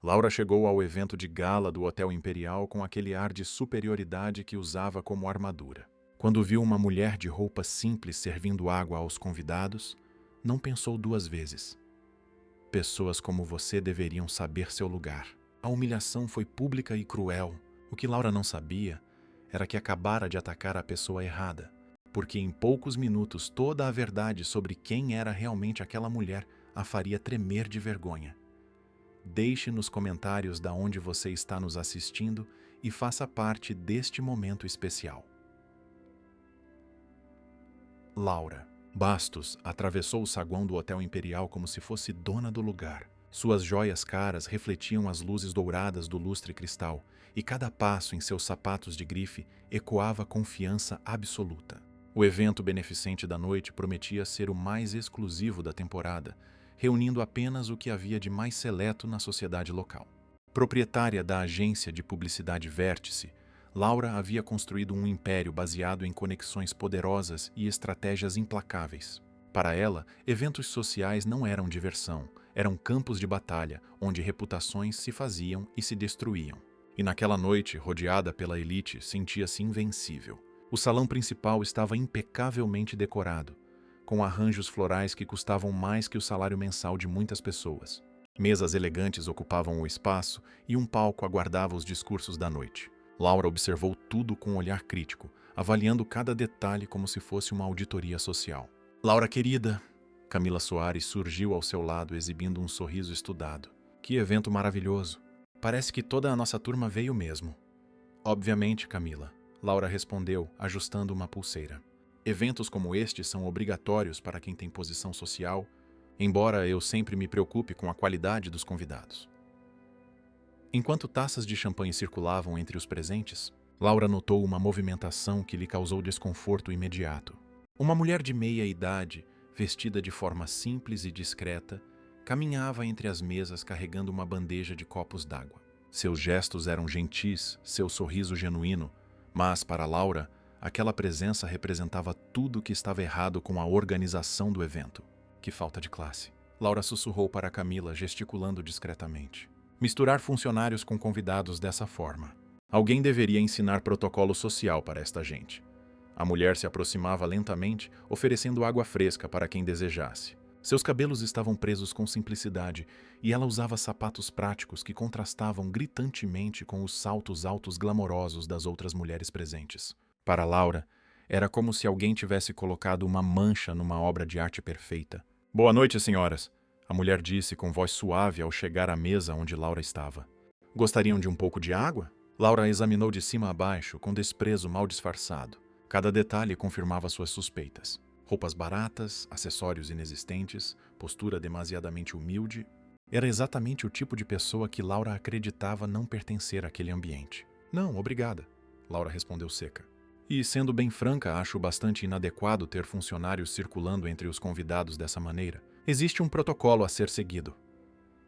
Laura chegou ao evento de gala do Hotel Imperial com aquele ar de superioridade que usava como armadura. Quando viu uma mulher de roupa simples servindo água aos convidados, não pensou duas vezes. Pessoas como você deveriam saber seu lugar. A humilhação foi pública e cruel. O que Laura não sabia era que acabara de atacar a pessoa errada, porque em poucos minutos toda a verdade sobre quem era realmente aquela mulher a faria tremer de vergonha. Deixe nos comentários da onde você está nos assistindo e faça parte deste momento especial. Laura Bastos atravessou o saguão do Hotel Imperial como se fosse dona do lugar. Suas joias caras refletiam as luzes douradas do lustre cristal, e cada passo em seus sapatos de grife ecoava confiança absoluta. O evento beneficente da noite prometia ser o mais exclusivo da temporada, reunindo apenas o que havia de mais seleto na sociedade local. Proprietária da agência de publicidade Vértice, Laura havia construído um império baseado em conexões poderosas e estratégias implacáveis. Para ela, eventos sociais não eram diversão, eram campos de batalha, onde reputações se faziam e se destruíam. E naquela noite, rodeada pela elite, sentia-se invencível. O salão principal estava impecavelmente decorado, com arranjos florais que custavam mais que o salário mensal de muitas pessoas. Mesas elegantes ocupavam o espaço e um palco aguardava os discursos da noite. Laura observou tudo com um olhar crítico, avaliando cada detalhe como se fosse uma auditoria social. Laura querida, Camila Soares surgiu ao seu lado exibindo um sorriso estudado. Que evento maravilhoso. Parece que toda a nossa turma veio mesmo. Obviamente, Camila, Laura respondeu, ajustando uma pulseira. Eventos como este são obrigatórios para quem tem posição social, embora eu sempre me preocupe com a qualidade dos convidados. Enquanto taças de champanhe circulavam entre os presentes, Laura notou uma movimentação que lhe causou desconforto imediato. Uma mulher de meia idade, vestida de forma simples e discreta, caminhava entre as mesas carregando uma bandeja de copos d'água. Seus gestos eram gentis, seu sorriso genuíno, mas, para Laura, aquela presença representava tudo o que estava errado com a organização do evento. Que falta de classe. Laura sussurrou para Camila, gesticulando discretamente. Misturar funcionários com convidados dessa forma. Alguém deveria ensinar protocolo social para esta gente. A mulher se aproximava lentamente, oferecendo água fresca para quem desejasse. Seus cabelos estavam presos com simplicidade e ela usava sapatos práticos que contrastavam gritantemente com os saltos altos glamourosos das outras mulheres presentes. Para Laura, era como se alguém tivesse colocado uma mancha numa obra de arte perfeita. Boa noite, senhoras, a mulher disse com voz suave ao chegar à mesa onde Laura estava. Gostariam de um pouco de água? Laura examinou de cima a baixo, com desprezo mal disfarçado. Cada detalhe confirmava suas suspeitas. Roupas baratas, acessórios inexistentes, postura demasiadamente humilde. Era exatamente o tipo de pessoa que Laura acreditava não pertencer àquele ambiente. Não, obrigada, Laura respondeu seca. E, sendo bem franca, acho bastante inadequado ter funcionários circulando entre os convidados dessa maneira. Existe um protocolo a ser seguido.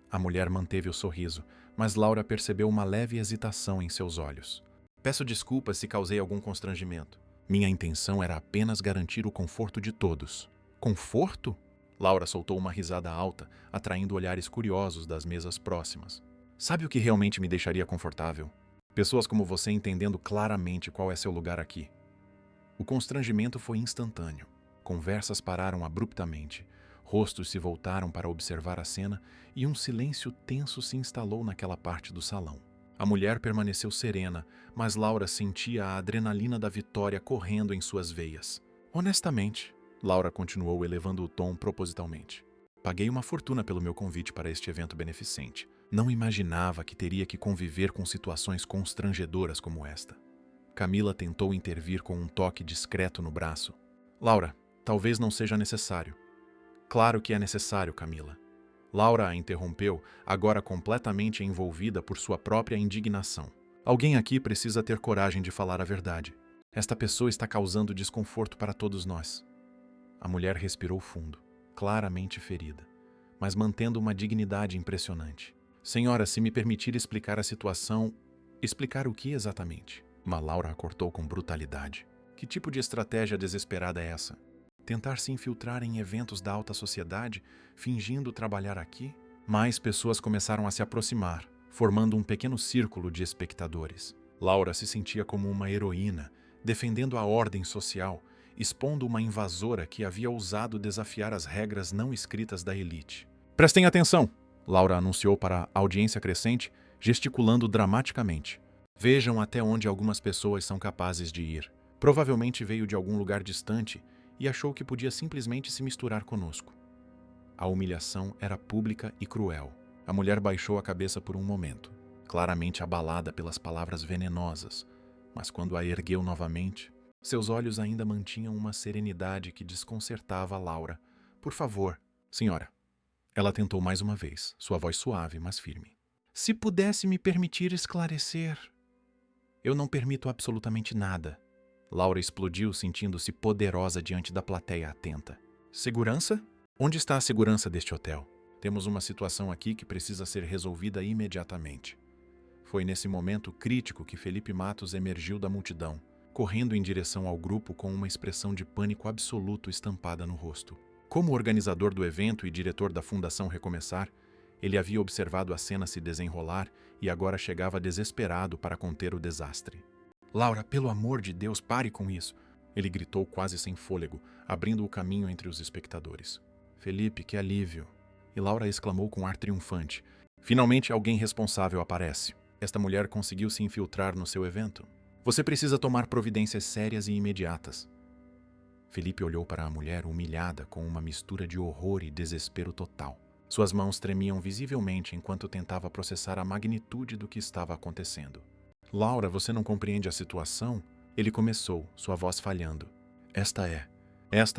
A mulher manteve o sorriso, mas Laura percebeu uma leve hesitação em seus olhos. Peço desculpas se causei algum constrangimento. Minha intenção era apenas garantir o conforto de todos. Conforto? Laura soltou uma risada alta, atraindo olhares curiosos das mesas próximas. Sabe o que realmente me deixaria confortável? Pessoas como você entendendo claramente qual é seu lugar aqui. O constrangimento foi instantâneo. Conversas pararam abruptamente. Rostos se voltaram para observar a cena e um silêncio tenso se instalou naquela parte do salão. A mulher permaneceu serena, mas Laura sentia a adrenalina da vitória correndo em suas veias. Honestamente, Laura continuou elevando o tom propositalmente. Paguei uma fortuna pelo meu convite para este evento beneficente. Não imaginava que teria que conviver com situações constrangedoras como esta. Camila tentou intervir com um toque discreto no braço. Laura, talvez não seja necessário. Claro que é necessário, Camila. Laura a interrompeu, agora completamente envolvida por sua própria indignação. Alguém aqui precisa ter coragem de falar a verdade. Esta pessoa está causando desconforto para todos nós. A mulher respirou fundo, claramente ferida, mas mantendo uma dignidade impressionante. Senhora, se me permitir explicar a situação... Explicar o que exatamente? Mas Laura a cortou com brutalidade. Que tipo de estratégia desesperada é essa? Tentar se infiltrar em eventos da alta sociedade, fingindo trabalhar aqui? Mais pessoas começaram a se aproximar. formando um pequeno círculo de espectadores. Laura se sentia como uma heroína, defendendo a ordem social, expondo uma invasora que havia ousado desafiar as regras não escritas da elite. "Prestem atenção!" Laura anunciou para a audiência crescente, gesticulando dramaticamente. "Vejam até onde algumas pessoas são capazes de ir. Provavelmente veio de algum lugar distante e achou que podia simplesmente se misturar conosco." A humilhação era pública e cruel. A mulher baixou a cabeça por um momento, claramente abalada pelas palavras venenosas, mas quando a ergueu novamente, seus olhos ainda mantinham uma serenidade que desconcertava Laura. "Por favor, senhora." Ela tentou mais uma vez, sua voz suave, mas firme. "Se pudesse me permitir esclarecer." "Eu não permito absolutamente nada." Laura explodiu, sentindo-se poderosa diante da plateia atenta. "Segurança? Onde está a segurança deste hotel? Temos uma situação aqui que precisa ser resolvida imediatamente." Foi nesse momento crítico que Felipe Matos emergiu da multidão, correndo em direção ao grupo com uma expressão de pânico absoluto estampada no rosto. Como organizador do evento e diretor da Fundação Recomeçar, ele havia observado a cena se desenrolar e agora chegava desesperado para conter o desastre. "Laura, pelo amor de Deus, pare com isso!" Ele gritou quase sem fôlego, abrindo o caminho entre os espectadores. "Felipe, que alívio!" E Laura exclamou com ar triunfante. "Finalmente alguém responsável aparece. Esta mulher conseguiu se infiltrar no seu evento. Você precisa tomar providências sérias e imediatas." Felipe olhou para a mulher humilhada com uma mistura de horror e desespero total. Suas mãos tremiam visivelmente enquanto tentava processar a magnitude do que estava acontecendo. "Laura, você não compreende a situação?" Ele começou, sua voz falhando. Esta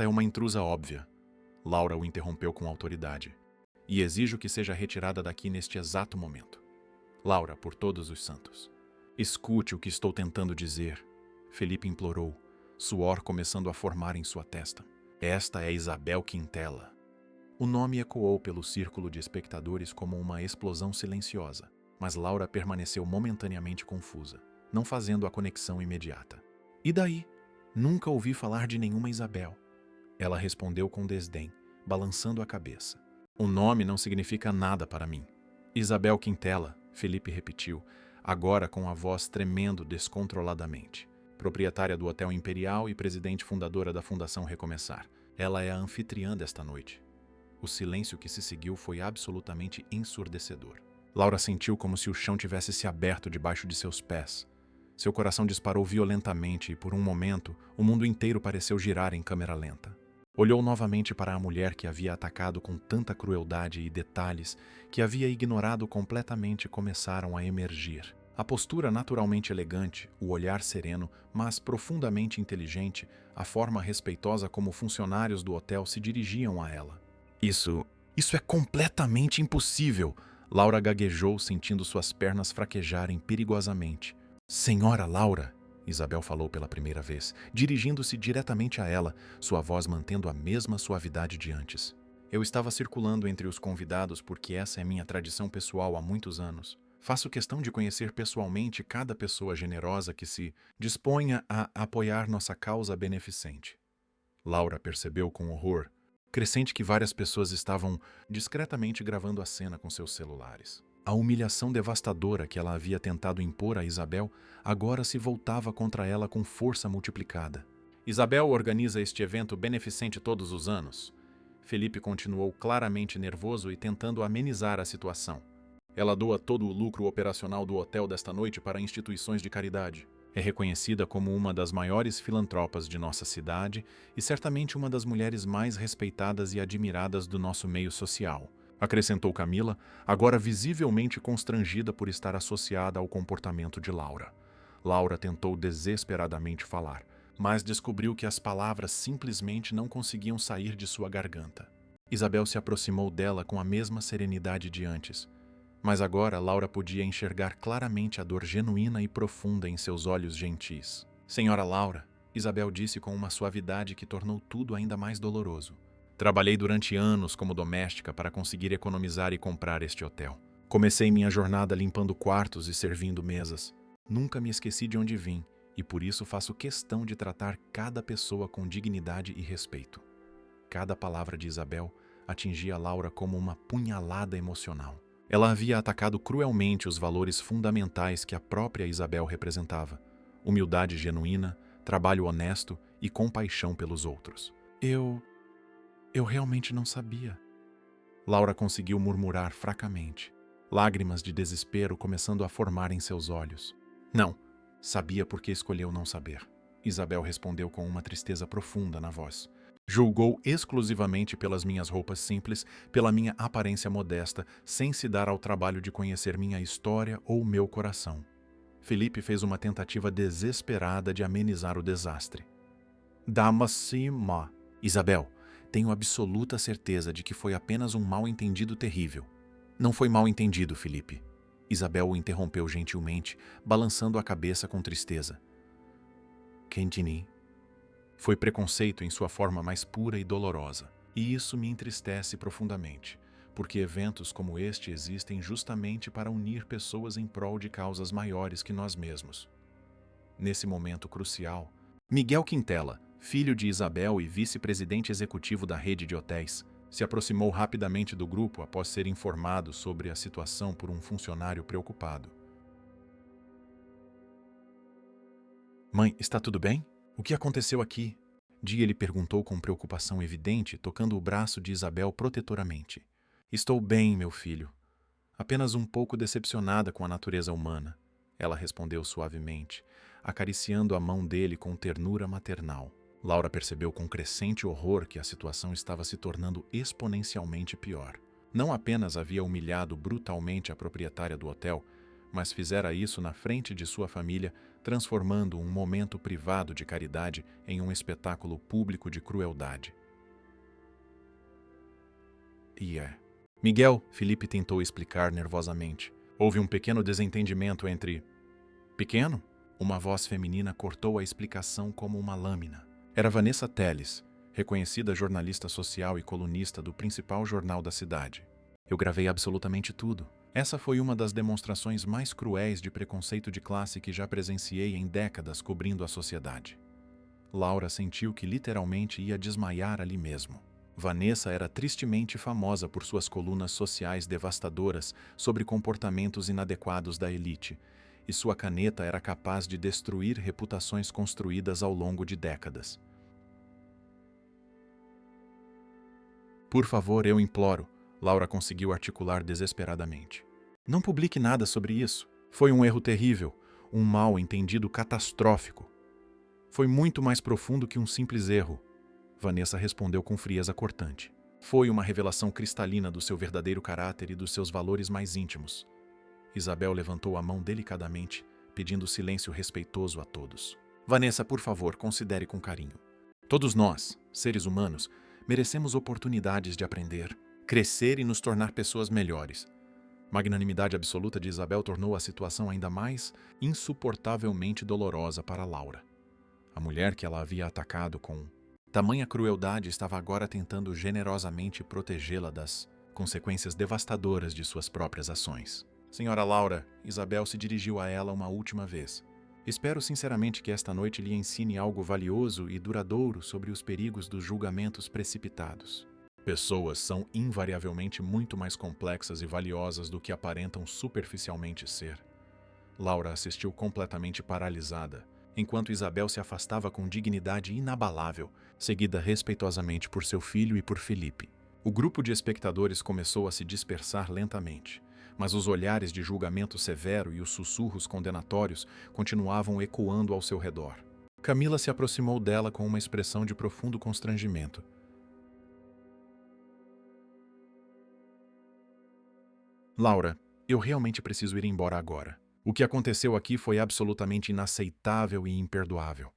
é uma intrusa óbvia." Laura o interrompeu com autoridade. "E exijo que seja retirada daqui neste exato momento." "Laura, por todos os santos." "Escute o que estou tentando dizer." Felipe implorou, suor começando a formar em sua testa. "Esta é Isabel Quintela." O nome ecoou pelo círculo de espectadores como uma explosão silenciosa, mas Laura permaneceu momentaneamente confusa, não fazendo a conexão imediata. "E daí? Nunca ouvi falar de nenhuma Isabel." Ela respondeu com desdém, balançando a cabeça. "O nome não significa nada para mim." "Isabel Quintela," Felipe repetiu, agora com a voz tremendo descontroladamente. "Proprietária do Hotel Imperial e presidente fundadora da Fundação Recomeçar. Ela é a anfitriã desta noite." O silêncio que se seguiu foi absolutamente ensurdecedor. Laura sentiu como se o chão tivesse se aberto debaixo de seus pés. Seu coração disparou violentamente e, por um momento, o mundo inteiro pareceu girar em câmera lenta. Olhou novamente para a mulher que havia atacado com tanta crueldade e detalhes que havia ignorado completamente começaram a emergir. A postura naturalmente elegante, o olhar sereno, mas profundamente inteligente, a forma respeitosa como funcionários do hotel se dirigiam a ela. Isso é completamente impossível!" Laura gaguejou, sentindo suas pernas fraquejarem perigosamente. "Senhora Laura!" Isabel falou pela primeira vez, dirigindo-se diretamente a ela, sua voz mantendo a mesma suavidade de antes. "Eu estava circulando entre os convidados porque essa é minha tradição pessoal há muitos anos. Faço questão de conhecer pessoalmente cada pessoa generosa que se disponha a apoiar nossa causa beneficente." Laura percebeu com horror crescente que várias pessoas estavam discretamente gravando a cena com seus celulares. A humilhação devastadora que ela havia tentado impor a Isabel agora se voltava contra ela com força multiplicada. "Isabel organiza este evento beneficente todos os anos." Felipe continuou claramente nervoso e tentando amenizar a situação. "Ela doa todo o lucro operacional do hotel desta noite para instituições de caridade. É reconhecida como uma das maiores filantropas de nossa cidade e certamente uma das mulheres mais respeitadas e admiradas do nosso meio social." Acrescentou Camila, agora visivelmente constrangida por estar associada ao comportamento de Laura. Laura tentou desesperadamente falar, mas descobriu que as palavras simplesmente não conseguiam sair de sua garganta. Isabel se aproximou dela com a mesma serenidade de antes, mas agora Laura podia enxergar claramente a dor genuína e profunda em seus olhos gentis. "Senhora Laura," Isabel disse com uma suavidade que tornou tudo ainda mais doloroso. "Trabalhei durante anos como doméstica para conseguir economizar e comprar este hotel. Comecei minha jornada limpando quartos e servindo mesas. Nunca me esqueci de onde vim e por isso faço questão de tratar cada pessoa com dignidade e respeito." Cada palavra de Isabel atingia Laura como uma punhalada emocional. Ela havia atacado cruelmente os valores fundamentais que a própria Isabel representava: humildade genuína, trabalho honesto e compaixão pelos outros. Eu realmente não sabia. Laura conseguiu murmurar fracamente, lágrimas de desespero começando a formar em seus olhos. Não, sabia porque escolheu não saber. Isabel respondeu com uma tristeza profunda na voz. Julgou exclusivamente pelas minhas roupas simples, pela minha aparência modesta, sem se dar ao trabalho de conhecer minha história ou meu coração. Felipe fez uma tentativa desesperada de amenizar o desastre. Dama-se-ma. Isabel, tenho absoluta certeza de que foi apenas um mal-entendido terrível. Não foi mal-entendido, Felipe. Isabel o interrompeu gentilmente, balançando a cabeça com tristeza. Kentini. Foi preconceito em sua forma mais pura e dolorosa. E isso me entristece profundamente, porque eventos como este existem justamente para unir pessoas em prol de causas maiores que nós mesmos. Nesse momento crucial, Miguel Quintela, filho de Isabel e vice-presidente executivo da rede de hotéis, se aproximou rapidamente do grupo após ser informado sobre a situação por um funcionário preocupado. Mãe, está tudo bem? O que aconteceu aqui? Dia lhe perguntou com preocupação evidente, tocando o braço de Isabel protetoramente. Estou bem, meu filho. Apenas um pouco decepcionada com a natureza humana, ela respondeu suavemente, acariciando a mão dele com ternura maternal. Laura percebeu com crescente horror que a situação estava se tornando exponencialmente pior. Não apenas havia humilhado brutalmente a proprietária do hotel, mas fizera isso na frente de sua família, transformando um momento privado de caridade em um espetáculo público de crueldade. Miguel, Felipe tentou explicar nervosamente. Houve um pequeno desentendimento entre... Pequeno? Uma voz feminina cortou a explicação como uma lâmina. Era Vanessa Teles, reconhecida jornalista social e colunista do principal jornal da cidade. Eu gravei absolutamente tudo. Essa foi uma das demonstrações mais cruéis de preconceito de classe que já presenciei em décadas cobrindo a sociedade. Laura sentiu que literalmente ia desmaiar ali mesmo. Vanessa era tristemente famosa por suas colunas sociais devastadoras sobre comportamentos inadequados da elite, e sua caneta era capaz de destruir reputações construídas ao longo de décadas. Por favor, eu imploro, Laura conseguiu articular desesperadamente. Não publique nada sobre isso. Foi um erro terrível, um mal-entendido catastrófico. Foi muito mais profundo que um simples erro. Vanessa respondeu com frieza cortante. Foi uma revelação cristalina do seu verdadeiro caráter e dos seus valores mais íntimos. Isabel levantou a mão delicadamente, pedindo silêncio respeitoso a todos. Vanessa, por favor, considere com carinho. Todos nós, seres humanos, merecemos oportunidades de aprender, crescer e nos tornar pessoas melhores. Magnanimidade absoluta de Isabel tornou a situação ainda mais insuportavelmente dolorosa para Laura. A mulher que ela havia atacado com tamanha crueldade estava agora tentando generosamente protegê-la das consequências devastadoras de suas próprias ações. Senhora Laura, Isabel se dirigiu a ela uma última vez. Espero sinceramente que esta noite lhe ensine algo valioso e duradouro sobre os perigos dos julgamentos precipitados. Pessoas são invariavelmente muito mais complexas e valiosas do que aparentam superficialmente ser. Laura assistiu completamente paralisada, enquanto Isabel se afastava com dignidade inabalável, seguida respeitosamente por seu filho e por Felipe. O grupo de espectadores começou a se dispersar lentamente, mas os olhares de julgamento severo e os sussurros condenatórios continuavam ecoando ao seu redor. Camila se aproximou dela com uma expressão de profundo constrangimento. Laura, eu realmente preciso ir embora agora. O que aconteceu aqui foi absolutamente inaceitável e imperdoável.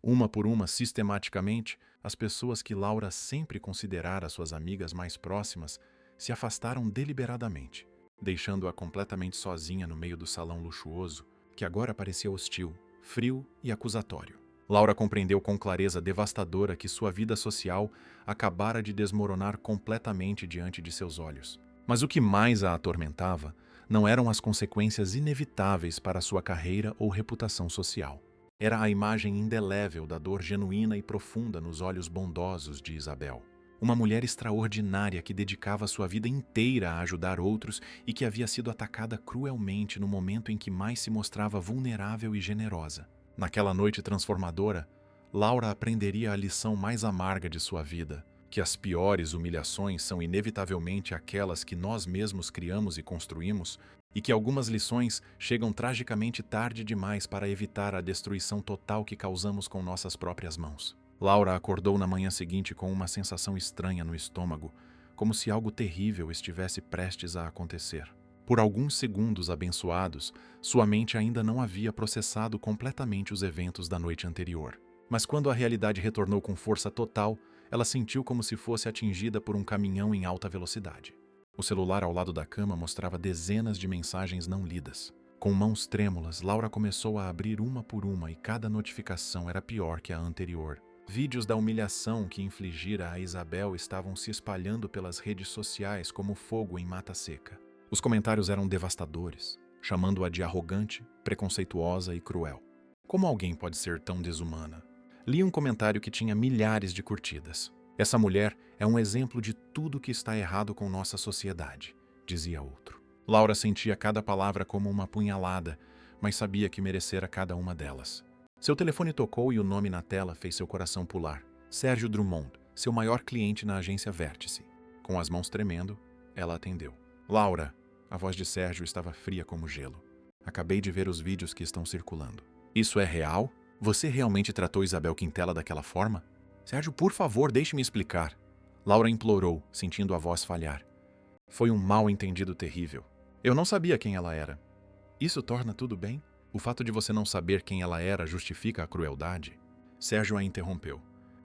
Uma por uma, sistematicamente, as pessoas que Laura sempre considerara suas amigas mais próximas se afastaram deliberadamente, deixando-a completamente sozinha no meio do salão luxuoso, que agora parecia hostil, frio e acusatório. Laura compreendeu com clareza devastadora que sua vida social acabara de desmoronar completamente diante de seus olhos. Mas o que mais a atormentava não eram as consequências inevitáveis para sua carreira ou reputação social. Era a imagem indelével da dor genuína e profunda nos olhos bondosos de Isabel. Uma mulher extraordinária que dedicava sua vida inteira a ajudar outros e que havia sido atacada cruelmente no momento em que mais se mostrava vulnerável e generosa. Naquela noite transformadora, Laura aprenderia a lição mais amarga de sua vida, que as piores humilhações são inevitavelmente aquelas que nós mesmos criamos e construímos, e que algumas lições chegam tragicamente tarde demais para evitar a destruição total que causamos com nossas próprias mãos. Laura acordou na manhã seguinte com uma sensação estranha no estômago, como se algo terrível estivesse prestes a acontecer. Por alguns segundos abençoados, sua mente ainda não havia processado completamente os eventos da noite anterior. Mas quando a realidade retornou com força total, ela sentiu como se fosse atingida por um caminhão em alta velocidade. O celular ao lado da cama mostrava dezenas de mensagens não lidas. Com mãos trêmulas, Laura começou a abrir uma por uma e cada notificação era pior que a anterior. Vídeos da humilhação que infligira a Isabel estavam se espalhando pelas redes sociais como fogo em mata seca. Os comentários eram devastadores, chamando-a de arrogante, preconceituosa e cruel. Como alguém pode ser tão desumana? Li um comentário que tinha milhares de curtidas. Essa mulher é um exemplo de tudo que está errado com nossa sociedade, dizia outro. Laura sentia cada palavra como uma punhalada, mas sabia que merecera cada uma delas. Seu telefone tocou e o nome na tela fez seu coração pular. Sérgio Drummond, seu maior cliente na agência Vértice. Com as mãos tremendo, ela atendeu. Laura, a voz de Sérgio estava fria como gelo. Acabei de ver os vídeos que estão circulando. Isso é real? Você realmente tratou Isabel Quintela daquela forma? Sérgio, por favor, deixe-me explicar. Laura implorou, sentindo a voz falhar. Foi um mal-entendido terrível. Eu não sabia quem ela era. Isso torna tudo bem? O fato de você não saber quem ela era justifica a crueldade? Sérgio a interrompeu.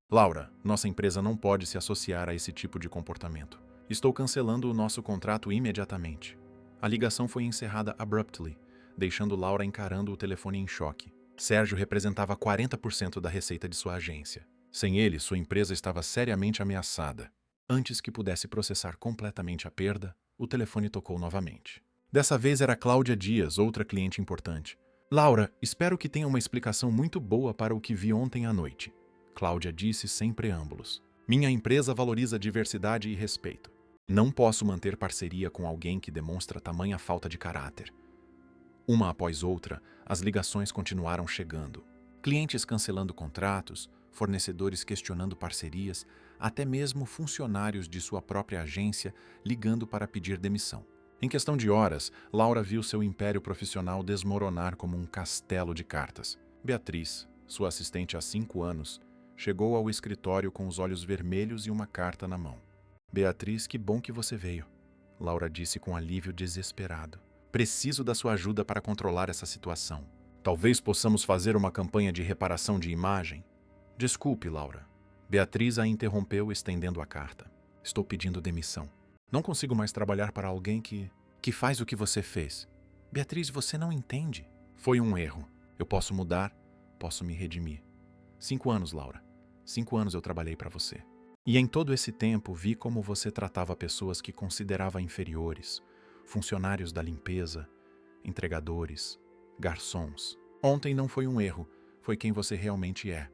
Laura, nossa empresa não pode se associar a esse tipo de comportamento. Estou cancelando o nosso contrato imediatamente. A ligação foi encerrada abruptly, deixando Laura encarando o telefone em choque. Sérgio representava 40% da receita de sua agência. Sem ele, sua empresa estava seriamente ameaçada. Antes que pudesse processar completamente a perda, o telefone tocou novamente. Dessa vez era Cláudia Dias, outra cliente importante. Laura, espero que tenha uma explicação muito boa para o que vi ontem à noite. Cláudia disse sem preâmbulos. Minha empresa valoriza diversidade e respeito. Não posso manter parceria com alguém que demonstra tamanha falta de caráter. Uma após outra, as ligações continuaram chegando. Clientes cancelando contratos, fornecedores questionando parcerias, até mesmo funcionários de sua própria agência ligando para pedir demissão. Em questão de horas, Laura viu seu império profissional desmoronar como um castelo de cartas. Beatriz, sua assistente há 5 anos, chegou ao escritório com os olhos vermelhos e uma carta na mão. Beatriz, que bom que você veio, Laura disse com alívio desesperado. Preciso da sua ajuda para controlar essa situação. Talvez possamos fazer uma campanha de reparação de imagem? Desculpe, Laura. Beatriz a interrompeu, estendendo a carta. Estou pedindo demissão. Não consigo mais trabalhar para alguém que faz o que você fez. Beatriz, você não entende. Foi um erro. Eu posso mudar, posso me redimir. 5 anos, Laura. 5 anos eu trabalhei para você. E em todo esse tempo vi como você tratava pessoas que considerava inferiores, funcionários da limpeza, entregadores, garçons. Ontem não foi um erro, foi quem você realmente é.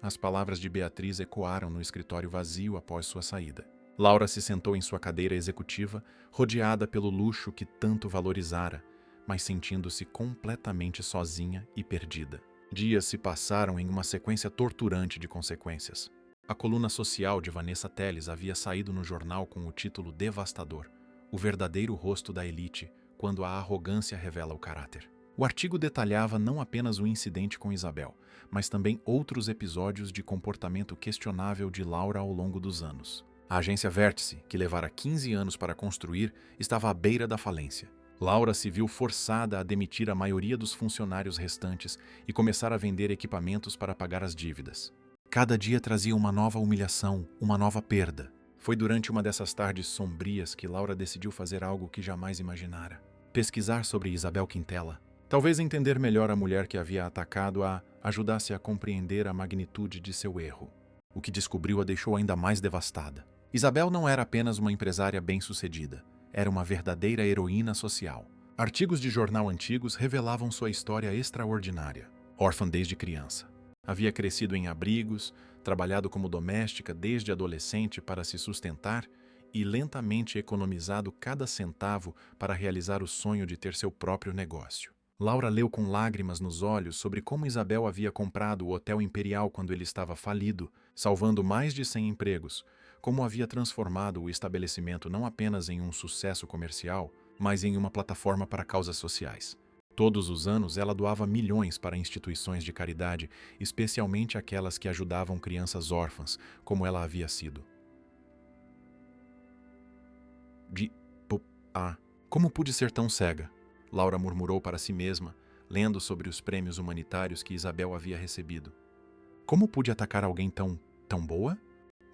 As palavras de Beatriz ecoaram no escritório vazio após sua saída. Laura se sentou em sua cadeira executiva, rodeada pelo luxo que tanto valorizara, mas sentindo-se completamente sozinha e perdida. Dias se passaram em uma sequência torturante de consequências. A coluna social de Vanessa Telles havia saído no jornal com o título devastador: O verdadeiro rosto da elite, quando a arrogância revela o caráter. O artigo detalhava não apenas o incidente com Isabel, mas também outros episódios de comportamento questionável de Laura ao longo dos anos. A agência Vértice, que levara 15 anos para construir, estava à beira da falência. Laura se viu forçada a demitir a maioria dos funcionários restantes e começar a vender equipamentos para pagar as dívidas. Cada dia trazia uma nova humilhação, uma nova perda. Foi durante uma dessas tardes sombrias que Laura decidiu fazer algo que jamais imaginara: pesquisar sobre Isabel Quintela. Talvez entender melhor a mulher que havia atacado a ajudasse a compreender a magnitude de seu erro. O que descobriu a deixou ainda mais devastada. Isabel não era apenas uma empresária bem-sucedida, era uma verdadeira heroína social. Artigos de jornal antigos revelavam sua história extraordinária. Órfã desde criança. Havia crescido em abrigos, trabalhado como doméstica desde adolescente para se sustentar e lentamente economizado cada centavo para realizar o sonho de ter seu próprio negócio. Laura leu com lágrimas nos olhos sobre como Isabel havia comprado o Hotel Imperial quando ele estava falido, salvando mais de 100 empregos, como havia transformado o estabelecimento não apenas em um sucesso comercial, mas em uma plataforma para causas sociais. Todos os anos ela doava milhões para instituições de caridade, especialmente aquelas que ajudavam crianças órfãs, como ela havia sido. Como pude ser tão cega? Laura murmurou para si mesma, lendo sobre os prêmios humanitários que Isabel havia recebido. Como pude atacar alguém tão boa?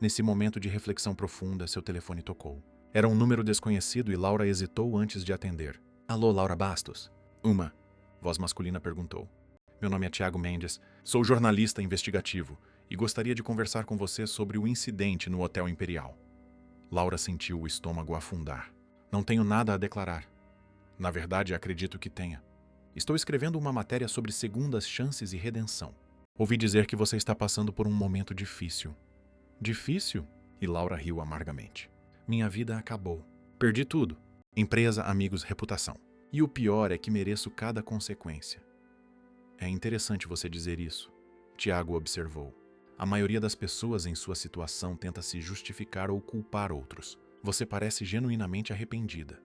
Nesse momento de reflexão profunda, seu telefone tocou. Era um número desconhecido e Laura hesitou antes de atender. Alô, Laura Bastos? Uma voz masculina perguntou. Meu nome é Tiago Mendes, sou jornalista investigativo e gostaria de conversar com você sobre o incidente no Hotel Imperial. Laura sentiu o estômago afundar. Não tenho nada a declarar. Na verdade, acredito que tenha. Estou escrevendo uma matéria sobre segundas chances e redenção. Ouvi dizer que você está passando por um momento difícil. Difícil? E Laura riu amargamente. Minha vida acabou. Perdi tudo. Empresa, amigos, reputação. E o pior é que mereço cada consequência. É interessante você dizer isso, Tiago observou. A maioria das pessoas em sua situação tenta se justificar ou culpar outros. Você parece genuinamente arrependida.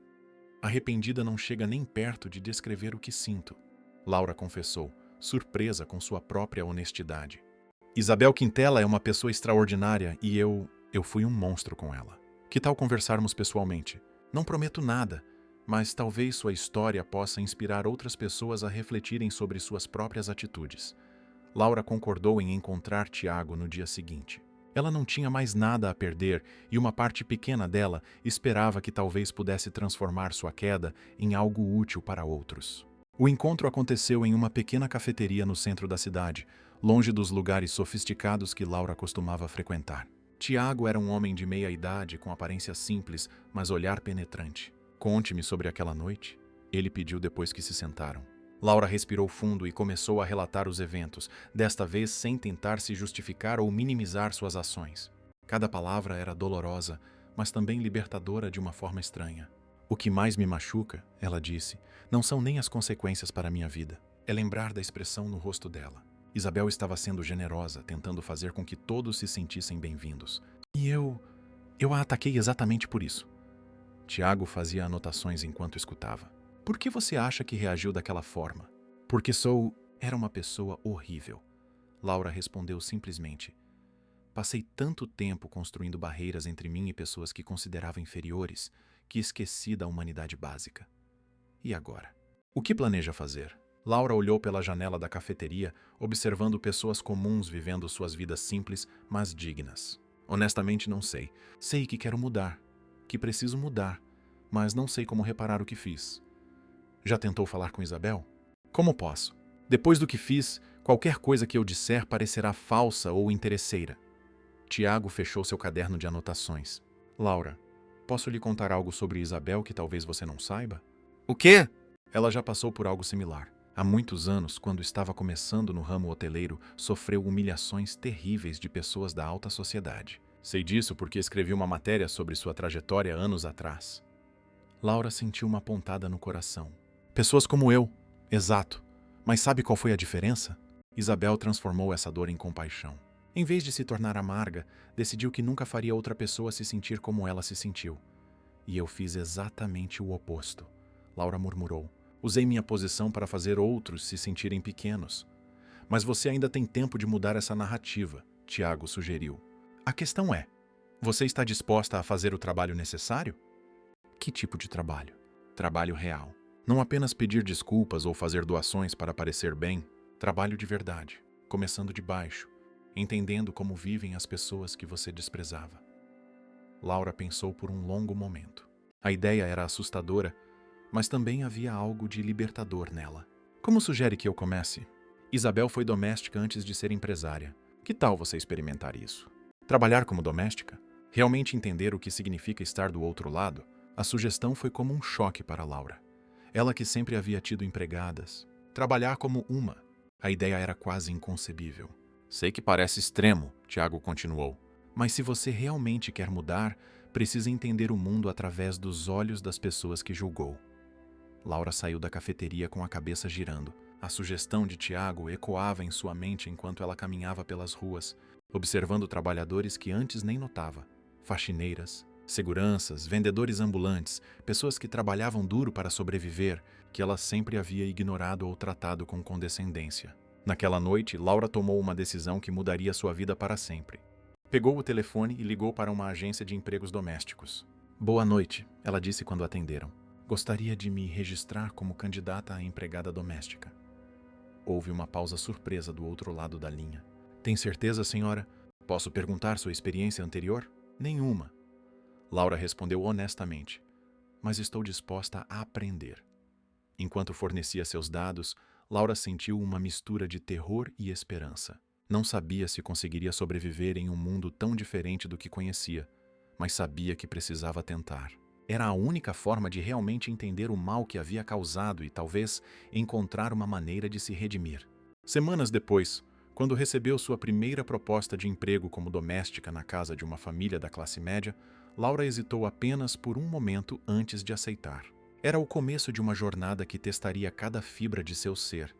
Arrependida não chega nem perto de descrever o que sinto, Laura confessou, surpresa com sua própria honestidade. Isabel Quintela é uma pessoa extraordinária e eu fui um monstro com ela. Que tal conversarmos pessoalmente? Não prometo nada, mas talvez sua história possa inspirar outras pessoas a refletirem sobre suas próprias atitudes. Laura concordou em encontrar Tiago no dia seguinte. Ela não tinha mais nada a perder e uma parte pequena dela esperava que talvez pudesse transformar sua queda em algo útil para outros. O encontro aconteceu em uma pequena cafeteria no centro da cidade, longe dos lugares sofisticados que Laura costumava frequentar. Tiago era um homem de meia idade com aparência simples, mas olhar penetrante. Conte-me sobre aquela noite, ele pediu depois que se sentaram. Laura respirou fundo e começou a relatar os eventos, desta vez sem tentar se justificar ou minimizar suas ações. Cada palavra era dolorosa, mas também libertadora de uma forma estranha. O que mais me machuca, ela disse, não são nem as consequências para a minha vida. É lembrar da expressão no rosto dela. Isabel estava sendo generosa, tentando fazer com que todos se sentissem bem-vindos. E eu a ataquei exatamente por isso. Tiago fazia anotações enquanto escutava. Por que você acha que reagiu daquela forma? Porque era uma pessoa horrível. Laura respondeu simplesmente. Passei tanto tempo construindo barreiras entre mim e pessoas que considerava inferiores que esqueci da humanidade básica. E agora? O que planeja fazer? Laura olhou pela janela da cafeteria, observando pessoas comuns vivendo suas vidas simples, mas dignas. Honestamente, não sei. Sei que quero mudar, que preciso mudar, mas não sei como reparar o que fiz. Já tentou falar com Isabel? Como posso? Depois do que fiz, qualquer coisa que eu disser parecerá falsa ou interesseira. Tiago fechou seu caderno de anotações. Laura, posso lhe contar algo sobre Isabel que talvez você não saiba? O quê? Ela já passou por algo similar. Há muitos anos, quando estava começando no ramo hoteleiro, sofreu humilhações terríveis de pessoas da alta sociedade. Sei disso porque escrevi uma matéria sobre sua trajetória anos atrás. Laura sentiu uma pontada no coração. Pessoas como eu. Exato. Mas sabe qual foi a diferença? Isabel transformou essa dor em compaixão. Em vez de se tornar amarga, decidiu que nunca faria outra pessoa se sentir como ela se sentiu. E eu fiz exatamente o oposto. Laura murmurou. Usei minha posição para fazer outros se sentirem pequenos. Mas você ainda tem tempo de mudar essa narrativa, Tiago sugeriu. A questão é, você está disposta a fazer o trabalho necessário? Que tipo de trabalho? Trabalho real. Não apenas pedir desculpas ou fazer doações para parecer bem. Trabalho de verdade, começando de baixo, entendendo como vivem as pessoas que você desprezava. Laura pensou por um longo momento. A ideia era assustadora, mas também havia algo de libertador nela. Como sugere que eu comece? Isabel foi doméstica antes de ser empresária. Que tal você experimentar isso? Trabalhar como doméstica? Realmente entender o que significa estar do outro lado? A sugestão foi como um choque para Laura. Ela que sempre havia tido empregadas. Trabalhar como uma. A ideia era quase inconcebível. Sei que parece extremo, Tiago continuou, mas se você realmente quer mudar, precisa entender o mundo através dos olhos das pessoas que julgou. Laura saiu da cafeteria com a cabeça girando. A sugestão de Tiago ecoava em sua mente enquanto ela caminhava pelas ruas, observando trabalhadores que antes nem notava. Faxineiras, seguranças, vendedores ambulantes, pessoas que trabalhavam duro para sobreviver, que ela sempre havia ignorado ou tratado com condescendência. Naquela noite, Laura tomou uma decisão que mudaria sua vida para sempre. Pegou o telefone e ligou para uma agência de empregos domésticos. "Boa noite", ela disse quando atenderam. "Gostaria de me registrar como candidata a empregada doméstica." Houve uma pausa surpresa do outro lado da linha. "Tem certeza, senhora? Posso perguntar sua experiência anterior?" "Nenhuma." Laura respondeu honestamente. "Mas estou disposta a aprender." Enquanto fornecia seus dados, Laura sentiu uma mistura de terror e esperança. Não sabia se conseguiria sobreviver em um mundo tão diferente do que conhecia, mas sabia que precisava tentar. Era a única forma de realmente entender o mal que havia causado e, talvez, encontrar uma maneira de se redimir. Semanas depois, quando recebeu sua primeira proposta de emprego como doméstica na casa de uma família da classe média, Laura hesitou apenas por um momento antes de aceitar. Era o começo de uma jornada que testaria cada fibra de seu ser,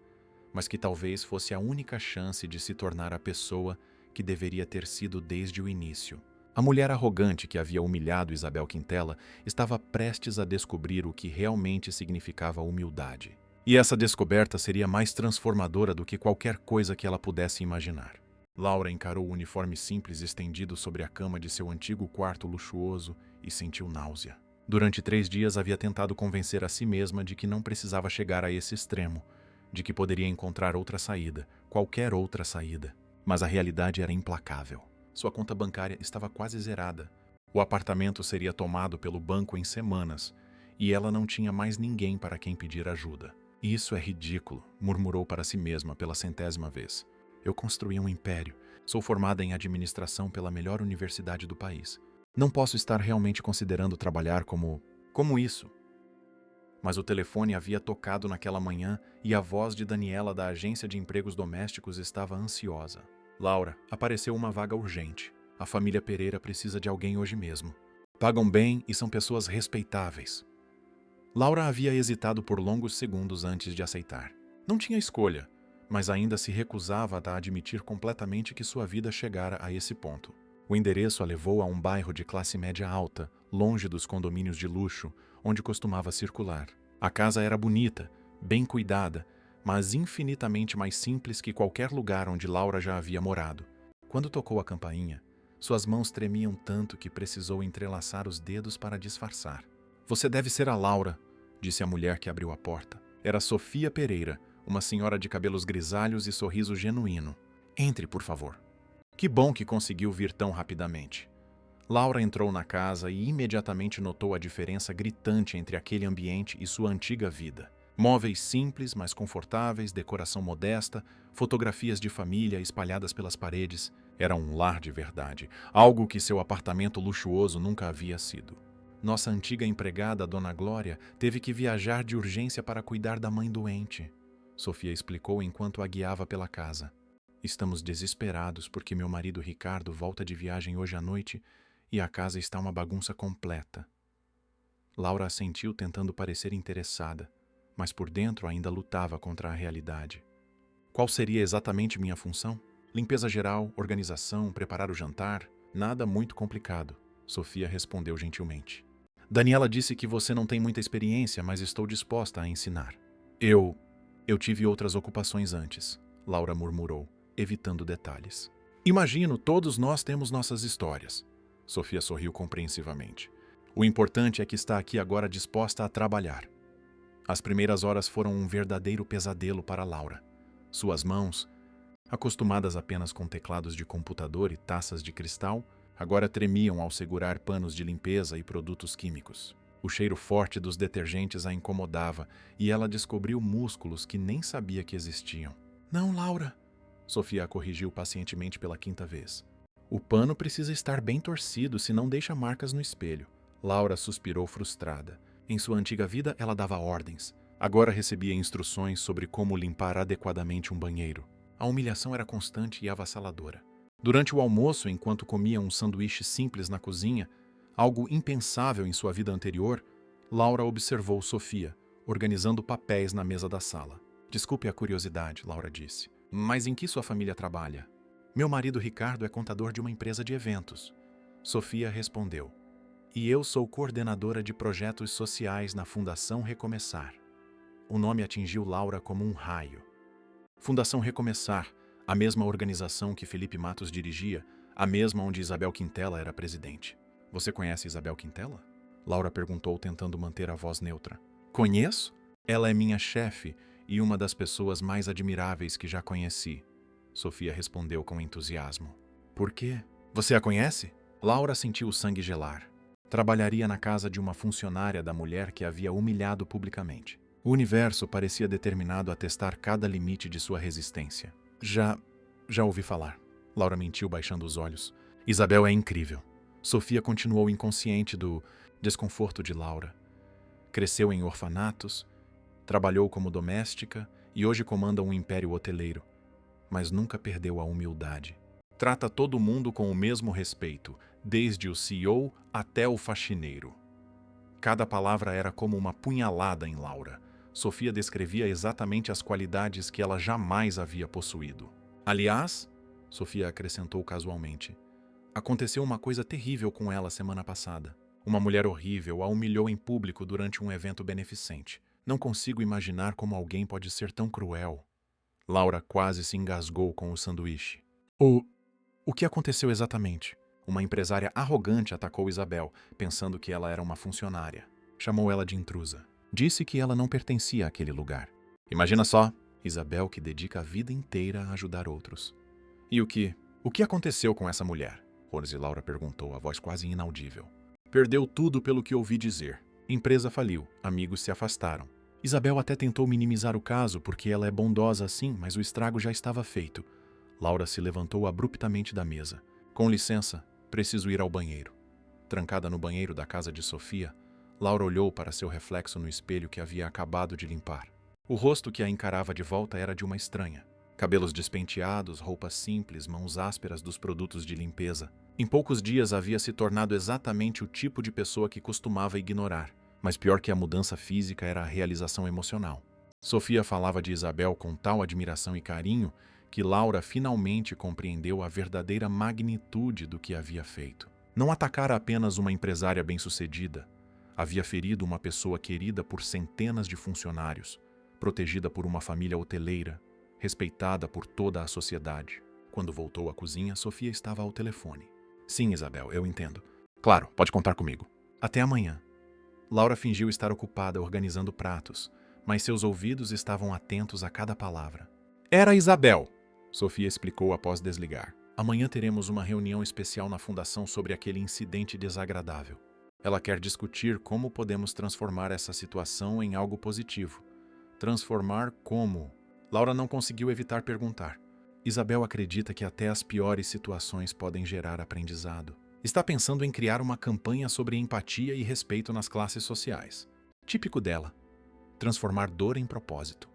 mas que talvez fosse a única chance de se tornar a pessoa que deveria ter sido desde o início. A mulher arrogante que havia humilhado Isabel Quintela estava prestes a descobrir o que realmente significava humildade. E essa descoberta seria mais transformadora do que qualquer coisa que ela pudesse imaginar. Laura encarou o uniforme simples estendido sobre a cama de seu antigo quarto luxuoso e sentiu náusea. Durante 3 dias havia tentado convencer a si mesma de que não precisava chegar a esse extremo, de que poderia encontrar outra saída, qualquer outra saída. Mas a realidade era implacável. Sua conta bancária estava quase zerada. O apartamento seria tomado pelo banco em semanas, e ela não tinha mais ninguém para quem pedir ajuda. "Isso é ridículo", murmurou para si mesma pela 100ª vez. "Eu construí um império. Sou formada em administração pela melhor universidade do país. Não posso estar realmente considerando trabalhar como isso." Mas o telefone havia tocado naquela manhã e a voz de Daniela da agência de empregos domésticos estava ansiosa. "Laura, apareceu uma vaga urgente. A família Pereira precisa de alguém hoje mesmo. Pagam bem e são pessoas respeitáveis." Laura havia hesitado por longos segundos antes de aceitar. Não tinha escolha, mas ainda se recusava a admitir completamente que sua vida chegara a esse ponto. O endereço a levou a um bairro de classe média alta, longe dos condomínios de luxo, onde costumava circular. A casa era bonita, bem cuidada, mas infinitamente mais simples que qualquer lugar onde Laura já havia morado. Quando tocou a campainha, suas mãos tremiam tanto que precisou entrelaçar os dedos para disfarçar. "Você deve ser a Laura", disse a mulher que abriu a porta. Era Sofia Pereira, uma senhora de cabelos grisalhos e sorriso genuíno. "Entre, por favor." Que bom que conseguiu vir tão rapidamente. Laura entrou na casa e imediatamente notou a diferença gritante entre aquele ambiente e sua antiga vida. Móveis simples, mas confortáveis, decoração modesta, fotografias de família espalhadas pelas paredes. Era um lar de verdade, algo que seu apartamento luxuoso nunca havia sido. "Nossa antiga empregada, Dona Glória, teve que viajar de urgência para cuidar da mãe doente", Sofia explicou enquanto a guiava pela casa. "Estamos desesperados porque meu marido Ricardo volta de viagem hoje à noite e a casa está uma bagunça completa." Laura assentiu tentando parecer interessada, mas por dentro ainda lutava contra a realidade. "Qual seria exatamente minha função?" "Limpeza geral, organização, preparar o jantar. Nada muito complicado", Sofia respondeu gentilmente. "Daniela disse que você não tem muita experiência, mas estou disposta a ensinar." Eu tive outras ocupações antes", Laura murmurou, evitando detalhes. "Imagino, todos nós temos nossas histórias." Sofia sorriu compreensivamente. "O importante é que está aqui agora disposta a trabalhar." As primeiras horas foram um verdadeiro pesadelo para Laura. Suas mãos, acostumadas apenas com teclados de computador e taças de cristal, agora tremiam ao segurar panos de limpeza e produtos químicos. O cheiro forte dos detergentes a incomodava e ela descobriu músculos que nem sabia que existiam. "Não, Laura", Sofia a corrigiu pacientemente pela 5ª vez. "O pano precisa estar bem torcido, senão deixa marcas no espelho." Laura suspirou frustrada. Em sua antiga vida, ela dava ordens. Agora recebia instruções sobre como limpar adequadamente um banheiro. A humilhação era constante e avassaladora. Durante o almoço, enquanto comia um sanduíche simples na cozinha, algo impensável em sua vida anterior, Laura observou Sofia, organizando papéis na mesa da sala. Desculpe a curiosidade, Laura disse, mas em que sua família trabalha? Meu marido Ricardo é contador de uma empresa de eventos. Sofia respondeu. E eu sou coordenadora de projetos sociais na Fundação Recomeçar. O nome atingiu Laura como um raio. Fundação Recomeçar, a mesma organização que Felipe Matos dirigia, a mesma onde Isabel Quintela era presidente. Você conhece Isabel Quintela? Laura perguntou, tentando manter a voz neutra. Conheço? Ela é minha chefe e uma das pessoas mais admiráveis que já conheci. Sofia respondeu com entusiasmo. Por quê? Você a conhece? Laura sentiu o sangue gelar. Trabalharia na casa de uma funcionária da mulher que havia humilhado publicamente. O universo parecia determinado a testar cada limite de sua resistência. Já ouvi falar. Laura mentiu, baixando os olhos. Isabel é incrível. Sofia continuou inconsciente do desconforto de Laura. Cresceu em orfanatos, trabalhou como doméstica e hoje comanda um império hoteleiro. Mas nunca perdeu a humildade. Trata todo mundo com o mesmo respeito, desde o CEO até o faxineiro. Cada palavra era como uma punhalada em Laura. Sofia descrevia exatamente as qualidades que ela jamais havia possuído. Aliás, Sofia acrescentou casualmente, aconteceu uma coisa terrível com ela semana passada. Uma mulher horrível a humilhou em público durante um evento beneficente. Não consigo imaginar como alguém pode ser tão cruel. Laura quase se engasgou com o sanduíche. O que aconteceu exatamente? Uma empresária arrogante atacou Isabel, pensando que ela era uma funcionária. Chamou ela de intrusa. Disse que ela não pertencia àquele lugar. Imagina só, Isabel que dedica a vida inteira a ajudar outros. E o que aconteceu com essa mulher? Rose Laura perguntou, a voz quase inaudível. Perdeu tudo pelo que ouvi dizer. Empresa faliu, amigos se afastaram. Isabel até tentou minimizar o caso porque ela é bondosa assim, mas o estrago já estava feito. Laura se levantou abruptamente da mesa. Com licença, preciso ir ao banheiro. Trancada no banheiro da casa de Sofia, Laura olhou para seu reflexo no espelho que havia acabado de limpar. O rosto que a encarava de volta era de uma estranha. Cabelos despenteados, roupas simples, mãos ásperas dos produtos de limpeza. Em poucos dias havia se tornado exatamente o tipo de pessoa que costumava ignorar. Mas pior que a mudança física era a realização emocional. Sofia falava de Isabel com tal admiração e carinho que Laura finalmente compreendeu a verdadeira magnitude do que havia feito. Não atacara apenas uma empresária bem-sucedida. Havia ferido uma pessoa querida por centenas de funcionários, protegida por uma família hoteleira, respeitada por toda a sociedade. Quando voltou à cozinha, Sofia estava ao telefone. Sim, Isabel, eu entendo. Claro, pode contar comigo. Até amanhã. Laura fingiu estar ocupada organizando pratos, mas seus ouvidos estavam atentos a cada palavra. Era Isabel, Sofia explicou após desligar. Amanhã teremos uma reunião especial na fundação sobre aquele incidente desagradável. Ela quer discutir como podemos transformar essa situação em algo positivo. Transformar como? Laura não conseguiu evitar perguntar. Isabel acredita que até as piores situações podem gerar aprendizado. Está pensando em criar uma campanha sobre empatia e respeito nas classes sociais. Típico dela. Transformar dor em propósito.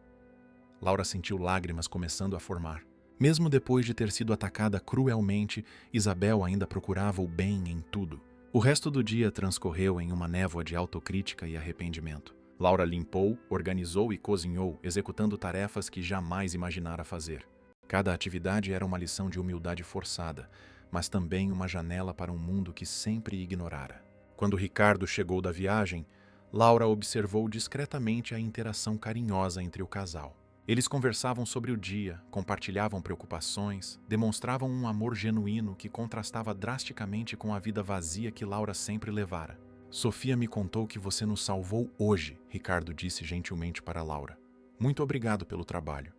Laura sentiu lágrimas começando a formar. Mesmo depois de ter sido atacada cruelmente, Isabel ainda procurava o bem em tudo. O resto do dia transcorreu em uma névoa de autocrítica e arrependimento. Laura limpou, organizou e cozinhou, executando tarefas que jamais imaginara fazer. Cada atividade era uma lição de humildade forçada, mas também uma janela para um mundo que sempre ignorara. Quando Ricardo chegou da viagem, Laura observou discretamente a interação carinhosa entre o casal. Eles conversavam sobre o dia, compartilhavam preocupações, demonstravam um amor genuíno que contrastava drasticamente com a vida vazia que Laura sempre levara. Sofia me contou que você nos salvou hoje, Ricardo disse gentilmente para Laura. Muito obrigado pelo trabalho.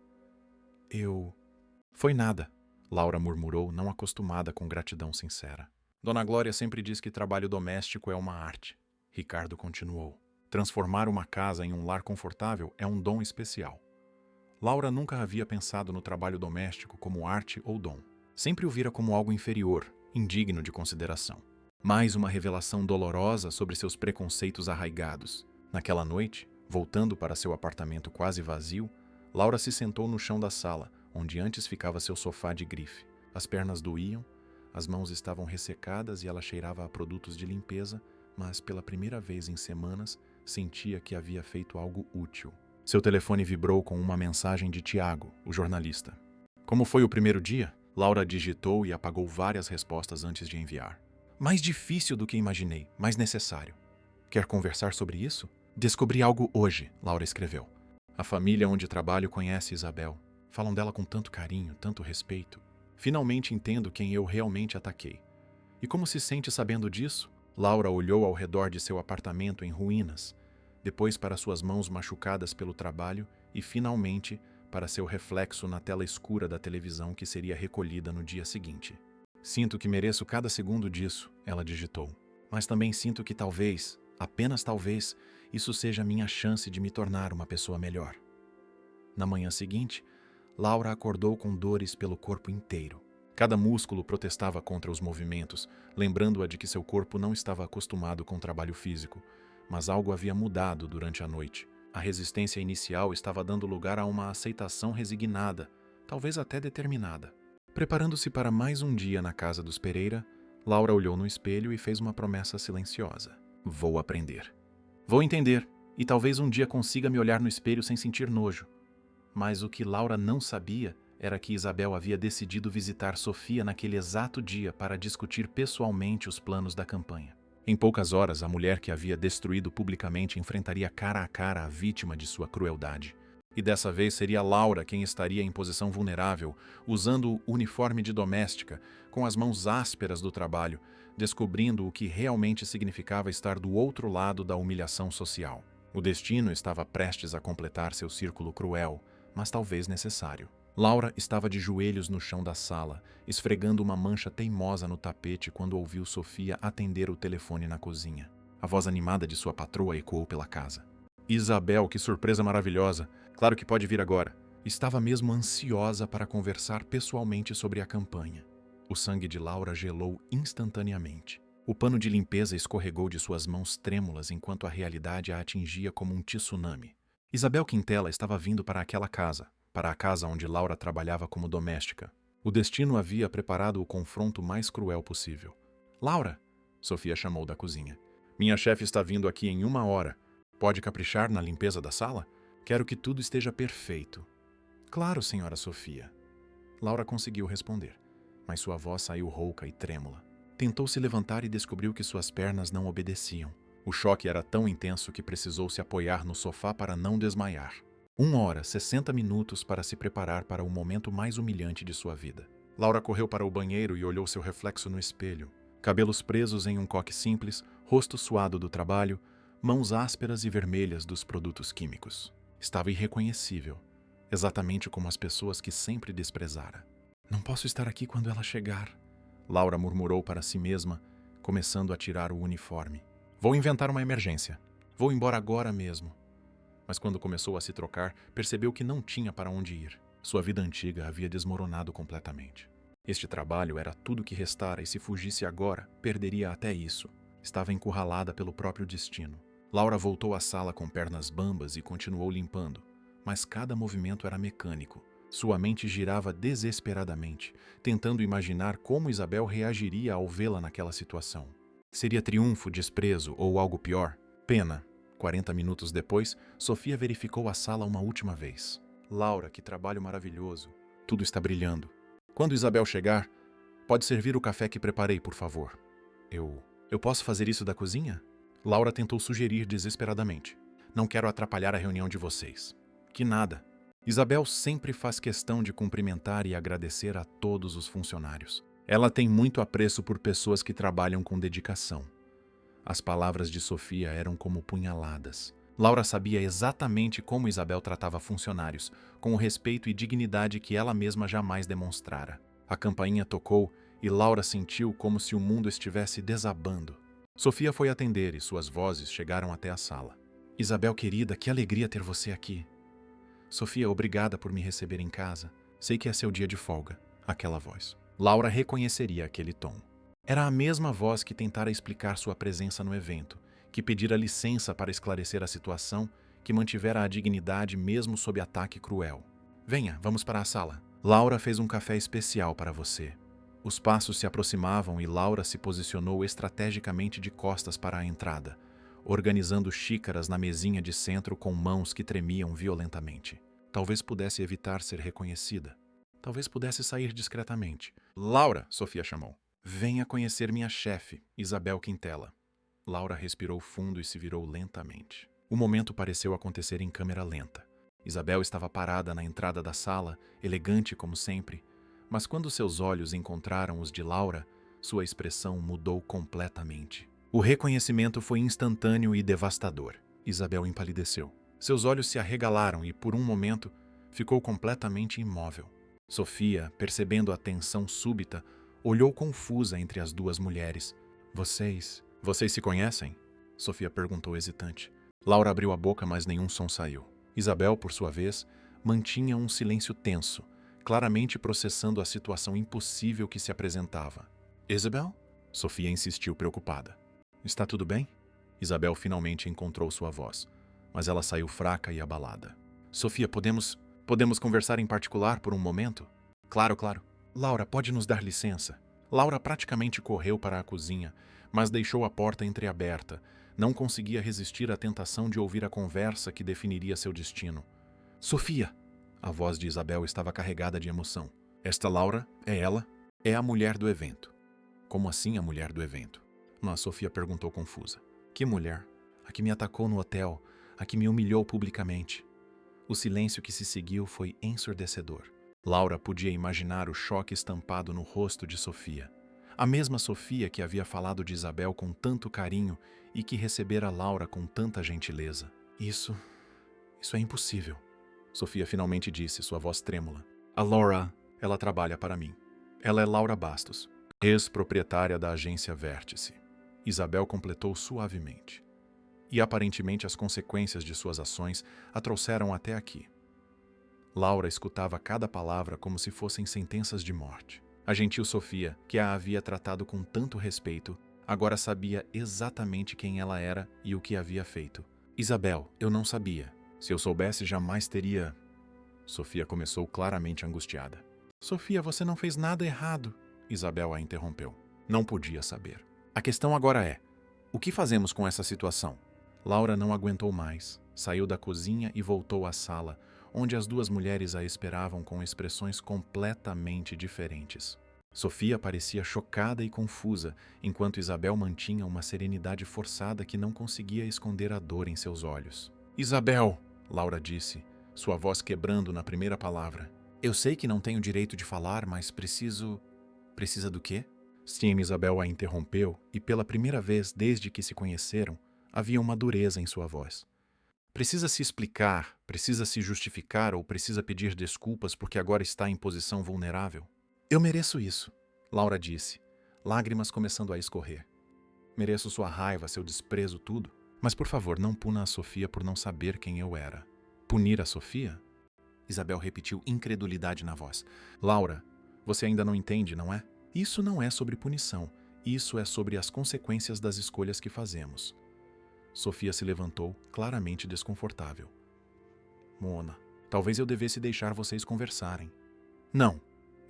Foi nada, Laura murmurou, não acostumada com gratidão sincera. Dona Glória sempre diz que trabalho doméstico é uma arte. Ricardo continuou. Transformar uma casa em um lar confortável é um dom especial. Laura nunca havia pensado no trabalho doméstico como arte ou dom. Sempre o vira como algo inferior, indigno de consideração. Mais uma revelação dolorosa sobre seus preconceitos arraigados. Naquela noite, voltando para seu apartamento quase vazio, Laura se sentou no chão da sala, onde antes ficava seu sofá de grife. As pernas doíam, as mãos estavam ressecadas e ela cheirava a produtos de limpeza, mas pela primeira vez em semanas sentia que havia feito algo útil. Seu telefone vibrou com uma mensagem de Tiago, o jornalista. Como foi o primeiro dia? Laura digitou e apagou várias respostas antes de enviar. Mais difícil do que imaginei, mas necessário. Quer conversar sobre isso? Descobri algo hoje, Laura escreveu. A família onde trabalho conhece Isabel. Falam dela com tanto carinho, tanto respeito. Finalmente entendo quem eu realmente ataquei. E como se sente sabendo disso? Laura olhou ao redor de seu apartamento em ruínas, depois para suas mãos machucadas pelo trabalho e, finalmente, para seu reflexo na tela escura da televisão que seria recolhida no dia seguinte. Sinto que mereço cada segundo disso, ela digitou. Mas também sinto que talvez, apenas talvez, isso seja minha chance de me tornar uma pessoa melhor. Na manhã seguinte, Laura acordou com dores pelo corpo inteiro. Cada músculo protestava contra os movimentos, lembrando-a de que seu corpo não estava acostumado com o trabalho físico, mas algo havia mudado durante a noite. A resistência inicial estava dando lugar a uma aceitação resignada, talvez até determinada. Preparando-se para mais um dia na casa dos Pereira, Laura olhou no espelho e fez uma promessa silenciosa. Vou aprender. Vou entender, e talvez um dia consiga me olhar no espelho sem sentir nojo. Mas o que Laura não sabia era que Isabel havia decidido visitar Sofia naquele exato dia para discutir pessoalmente os planos da campanha. Em poucas horas, a mulher que havia destruído publicamente enfrentaria cara a cara a vítima de sua crueldade. E dessa vez seria Laura quem estaria em posição vulnerável, usando o uniforme de doméstica, com as mãos ásperas do trabalho, descobrindo o que realmente significava estar do outro lado da humilhação social. O destino estava prestes a completar seu círculo cruel, mas talvez necessário. Laura estava de joelhos no chão da sala, esfregando uma mancha teimosa no tapete quando ouviu Sofia atender o telefone na cozinha. A voz animada de sua patroa ecoou pela casa. Isabel, que surpresa maravilhosa! Claro que pode vir agora. Estava mesmo ansiosa para conversar pessoalmente sobre a campanha. O sangue de Laura gelou instantaneamente. O pano de limpeza escorregou de suas mãos trêmulas enquanto a realidade a atingia como um tsunami. Isabel Quintela estava vindo para aquela casa, para a casa onde Laura trabalhava como doméstica. O destino havia preparado o confronto mais cruel possível. Laura! Sofia chamou da cozinha. Minha chefe está vindo aqui em 1 hora. Pode caprichar na limpeza da sala? Quero que tudo esteja perfeito. Claro, senhora Sofia. Laura conseguiu responder, mas sua voz saiu rouca e trêmula. Tentou se levantar e descobriu que suas pernas não obedeciam. O choque era tão intenso que precisou se apoiar no sofá para não desmaiar. 1 hora, 60 minutos para se preparar para o momento mais humilhante de sua vida. Laura correu para o banheiro e olhou seu reflexo no espelho. Cabelos presos em um coque simples, rosto suado do trabalho, mãos ásperas e vermelhas dos produtos químicos. Estava irreconhecível, exatamente como as pessoas que sempre desprezara. Não posso estar aqui quando ela chegar, Laura murmurou para si mesma, começando a tirar o uniforme. Vou inventar uma emergência. Vou embora agora mesmo. Mas quando começou a se trocar, percebeu que não tinha para onde ir. Sua vida antiga havia desmoronado completamente. Este trabalho era tudo que restara e se fugisse agora, perderia até isso. Estava encurralada pelo próprio destino. Laura voltou à sala com pernas bambas e continuou limpando, mas cada movimento era mecânico. Sua mente girava desesperadamente, tentando imaginar como Isabel reagiria ao vê-la naquela situação. Seria triunfo, desprezo ou algo pior? Pena. 40 minutos depois, Sofia verificou a sala uma última vez. Laura, que trabalho maravilhoso. Tudo está brilhando. Quando Isabel chegar, pode servir o café que preparei, por favor. Eu posso fazer isso da cozinha? Laura tentou sugerir desesperadamente. Não quero atrapalhar a reunião de vocês. Que nada. Isabel sempre faz questão de cumprimentar e agradecer a todos os funcionários. Ela tem muito apreço por pessoas que trabalham com dedicação. As palavras de Sofia eram como punhaladas. Laura sabia exatamente como Isabel tratava funcionários, com o respeito e dignidade que ela mesma jamais demonstrara. A campainha tocou e Laura sentiu como se o mundo estivesse desabando. Sofia foi atender e suas vozes chegaram até a sala. Isabel querida, que alegria ter você aqui. Sofia, obrigada por me receber em casa. Sei que é seu dia de folga. Aquela voz. Laura reconheceria aquele tom. Era a mesma voz que tentara explicar sua presença no evento, que pedira licença para esclarecer a situação, que mantivera a dignidade mesmo sob ataque cruel. Venha, vamos para a sala. Laura fez um café especial para você. Os passos se aproximavam e Laura se posicionou estrategicamente de costas para a entrada, organizando xícaras na mesinha de centro com mãos que tremiam violentamente. Talvez pudesse evitar ser reconhecida. Talvez pudesse sair discretamente. Laura, Sofia chamou. Venha conhecer minha chefe, Isabel Quintela. Laura respirou fundo e se virou lentamente. O momento pareceu acontecer em câmera lenta. Isabel estava parada na entrada da sala, elegante como sempre, mas quando seus olhos encontraram os de Laura, sua expressão mudou completamente. O reconhecimento foi instantâneo e devastador. Isabel empalideceu. Seus olhos se arregalaram e, por um momento, ficou completamente imóvel. Sofia, percebendo a tensão súbita, olhou confusa entre as duas mulheres. Vocês se conhecem? Sofia perguntou hesitante. Laura abriu a boca, mas nenhum som saiu. Isabel, por sua vez, mantinha um silêncio tenso, claramente processando a situação impossível que se apresentava. Isabel? Sofia insistiu preocupada. Está tudo bem? Isabel finalmente encontrou sua voz, mas ela saiu fraca e abalada. Sofia, podemos conversar em particular por um momento? Claro, claro. Laura, pode nos dar licença? Laura praticamente correu para a cozinha, mas deixou a porta entreaberta. Não conseguia resistir à tentação de ouvir a conversa que definiria seu destino. Sofia! A voz de Isabel estava carregada de emoção. Esta Laura, é ela? É a mulher do evento. Como assim a mulher do evento? Mas Sofia perguntou confusa. Que mulher? A que me atacou no hotel, a que me humilhou publicamente. O silêncio que se seguiu foi ensurdecedor. Laura podia imaginar o choque estampado no rosto de Sofia. A mesma Sofia que havia falado de Isabel com tanto carinho e que recebera Laura com tanta gentileza. Isso é impossível. Sofia finalmente disse, sua voz trêmula. A Laura, ela trabalha para mim. Ela é Laura Bastos, ex-proprietária da agência Vértice. Isabel completou suavemente. E aparentemente as consequências de suas ações a trouxeram até aqui. Laura escutava cada palavra como se fossem sentenças de morte. A gentil Sofia, que a havia tratado com tanto respeito, agora sabia exatamente quem ela era e o que havia feito. Isabel, eu não sabia. Se eu soubesse, jamais teria... Sofia começou claramente angustiada. Sofia, você não fez nada errado. Isabel a interrompeu. Não podia saber. A questão agora é, o que fazemos com essa situação? Laura não aguentou mais. Saiu da cozinha e voltou à sala, onde as duas mulheres a esperavam com expressões completamente diferentes. Sofia parecia chocada e confusa, enquanto Isabel mantinha uma serenidade forçada que não conseguia esconder a dor em seus olhos. Isabel, Laura disse, sua voz quebrando na primeira palavra. Eu sei que não tenho direito de falar, mas preciso... Precisa do quê? Sim, Isabel a interrompeu e pela primeira vez desde que se conheceram, havia uma dureza em sua voz. Precisa se explicar, precisa se justificar ou precisa pedir desculpas porque agora está em posição vulnerável? Eu mereço isso, Laura disse, lágrimas começando a escorrer. Mereço sua raiva, seu desprezo, tudo. Mas por favor, não puna a Sofia por não saber quem eu era. Punir a Sofia? Isabel repetiu, incredulidade na voz. Laura, você ainda não entende, não é? Isso não é sobre punição. Isso é sobre as consequências das escolhas que fazemos. Sofia se levantou, claramente desconfortável. Mona, talvez eu devesse deixar vocês conversarem. Não,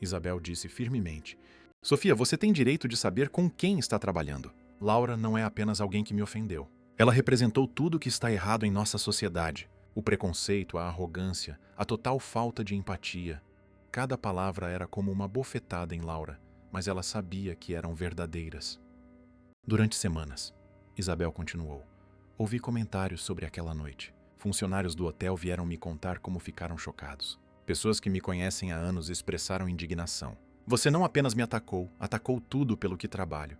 Isabel disse firmemente. Sofia, você tem direito de saber com quem está trabalhando. Laura não é apenas alguém que me ofendeu. Ela representou tudo o que está errado em nossa sociedade. O preconceito, a arrogância, a total falta de empatia. Cada palavra era como uma bofetada em Laura, mas ela sabia que eram verdadeiras. Durante semanas, Isabel continuou. Ouvi comentários sobre aquela noite. Funcionários do hotel vieram me contar como ficaram chocados. Pessoas que me conhecem há anos expressaram indignação. Você não apenas me atacou, atacou tudo pelo que trabalho.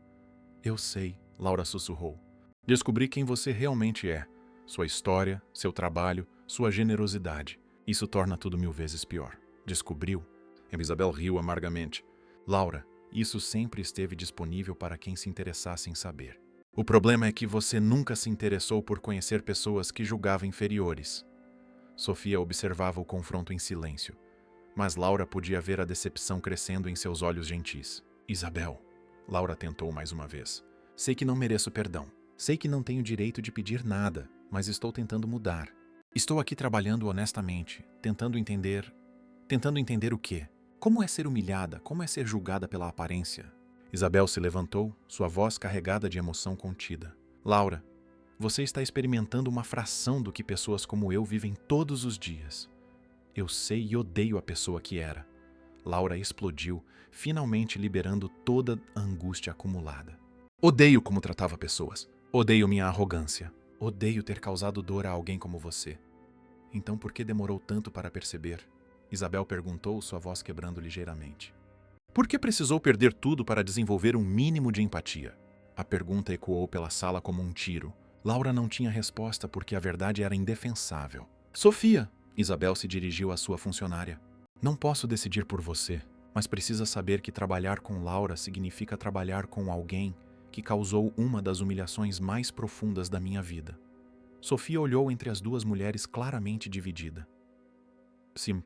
Eu sei, Laura sussurrou. Descobri quem você realmente é. Sua história, seu trabalho, sua generosidade. Isso torna tudo 1000 vezes pior. Descobriu? Isabel riu amargamente. Laura, isso sempre esteve disponível para quem se interessasse em saber. O problema é que você nunca se interessou por conhecer pessoas que julgava inferiores. Sofia observava o confronto em silêncio, mas Laura podia ver a decepção crescendo em seus olhos gentis. Isabel, Laura tentou mais uma vez. Sei que não mereço perdão. Sei que não tenho direito de pedir nada, mas estou tentando mudar. Estou aqui trabalhando honestamente, tentando entender o quê? Como é ser humilhada? Como é ser julgada pela aparência? Isabel se levantou, sua voz carregada de emoção contida. Laura, você está experimentando uma fração do que pessoas como eu vivem todos os dias. Eu sei e odeio a pessoa que era. Laura explodiu, finalmente liberando toda a angústia acumulada. Odeio como tratava pessoas. Odeio minha arrogância. Odeio ter causado dor a alguém como você. Então por que demorou tanto para perceber? Isabel perguntou, sua voz quebrando ligeiramente. Por que precisou perder tudo para desenvolver um mínimo de empatia? A pergunta ecoou pela sala como um tiro. Laura não tinha resposta porque a verdade era indefensável. Sofia! Isabel se dirigiu à sua funcionária. Não posso decidir por você, mas precisa saber que trabalhar com Laura significa trabalhar com alguém que causou uma das humilhações mais profundas da minha vida. Sofia olhou entre as duas mulheres claramente dividida. Sim,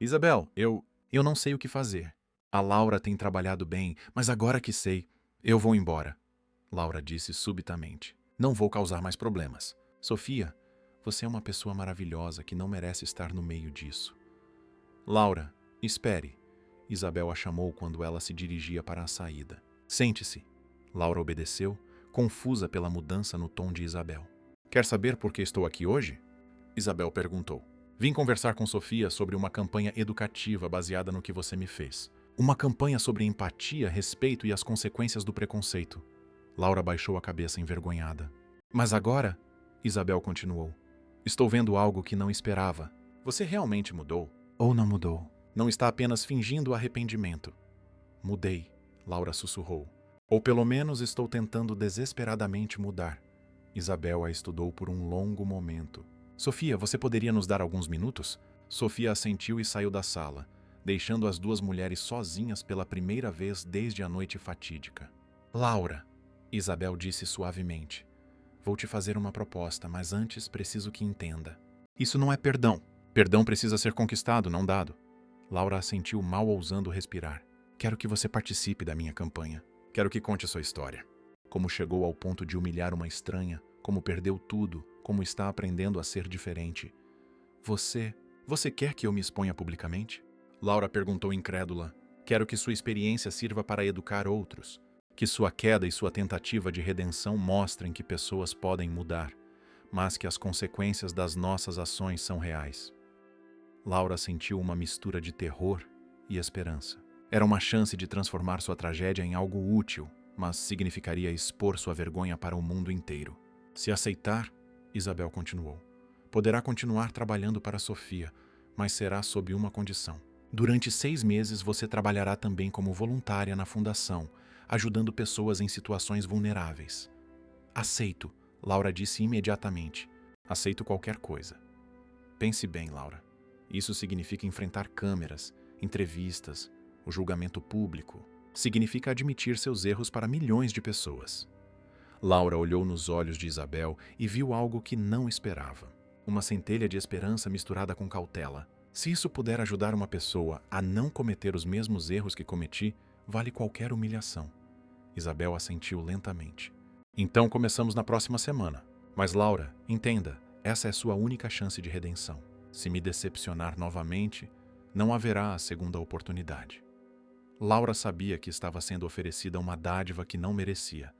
Isabel, eu não sei o que fazer. A Laura tem trabalhado bem, mas agora que sei, eu vou embora. Laura disse subitamente. Não vou causar mais problemas. Sofia, você é uma pessoa maravilhosa que não merece estar no meio disso. Laura, espere. Isabel a chamou quando ela se dirigia para a saída. Sente-se. Laura obedeceu, confusa pela mudança no tom de Isabel. Quer saber por que estou aqui hoje? Isabel perguntou. Vim conversar com Sofia sobre uma campanha educativa baseada no que você me fez. Uma campanha sobre empatia, respeito e as consequências do preconceito. Laura baixou a cabeça envergonhada. Mas agora, Isabel continuou, estou vendo algo que não esperava. Você realmente mudou? Ou não mudou? Não está apenas fingindo arrependimento. Mudei, Laura sussurrou. Ou pelo menos estou tentando desesperadamente mudar. Isabel a estudou por um longo momento. Sofia, você poderia nos dar alguns minutos? Sofia assentiu e saiu da sala, deixando as duas mulheres sozinhas pela primeira vez desde a noite fatídica. Laura, Isabel disse suavemente. Vou te fazer uma proposta, mas antes preciso que entenda. Isso não é perdão. Perdão precisa ser conquistado, não dado. Laura assentiu, mal ousando respirar. Quero que você participe da minha campanha. Quero que conte sua história. Como chegou ao ponto de humilhar uma estranha, como perdeu tudo, como está aprendendo a ser diferente. Você quer que eu me exponha publicamente? Laura perguntou incrédula. Quero que sua experiência sirva para educar outros. Que sua queda e sua tentativa de redenção mostrem que pessoas podem mudar, mas que as consequências das nossas ações são reais. Laura sentiu uma mistura de terror e esperança. Era uma chance de transformar sua tragédia em algo útil, mas significaria expor sua vergonha para o mundo inteiro. Se aceitar, Isabel continuou, poderá continuar trabalhando para Sofia, mas será sob uma condição. Durante 6 meses você trabalhará também como voluntária na fundação, ajudando pessoas em situações vulneráveis. Aceito, Laura disse imediatamente. Aceito qualquer coisa. Pense bem, Laura. Isso significa enfrentar câmeras, entrevistas, o julgamento público. Significa admitir seus erros para milhões de pessoas. Laura olhou nos olhos de Isabel e viu algo que não esperava. Uma centelha de esperança misturada com cautela. Se isso puder ajudar uma pessoa a não cometer os mesmos erros que cometi, vale qualquer humilhação. Isabel assentiu lentamente. Então começamos na próxima semana. Mas Laura, entenda, essa é sua única chance de redenção. Se me decepcionar novamente, não haverá a segunda oportunidade. Laura sabia que estava sendo oferecida uma dádiva que não merecia.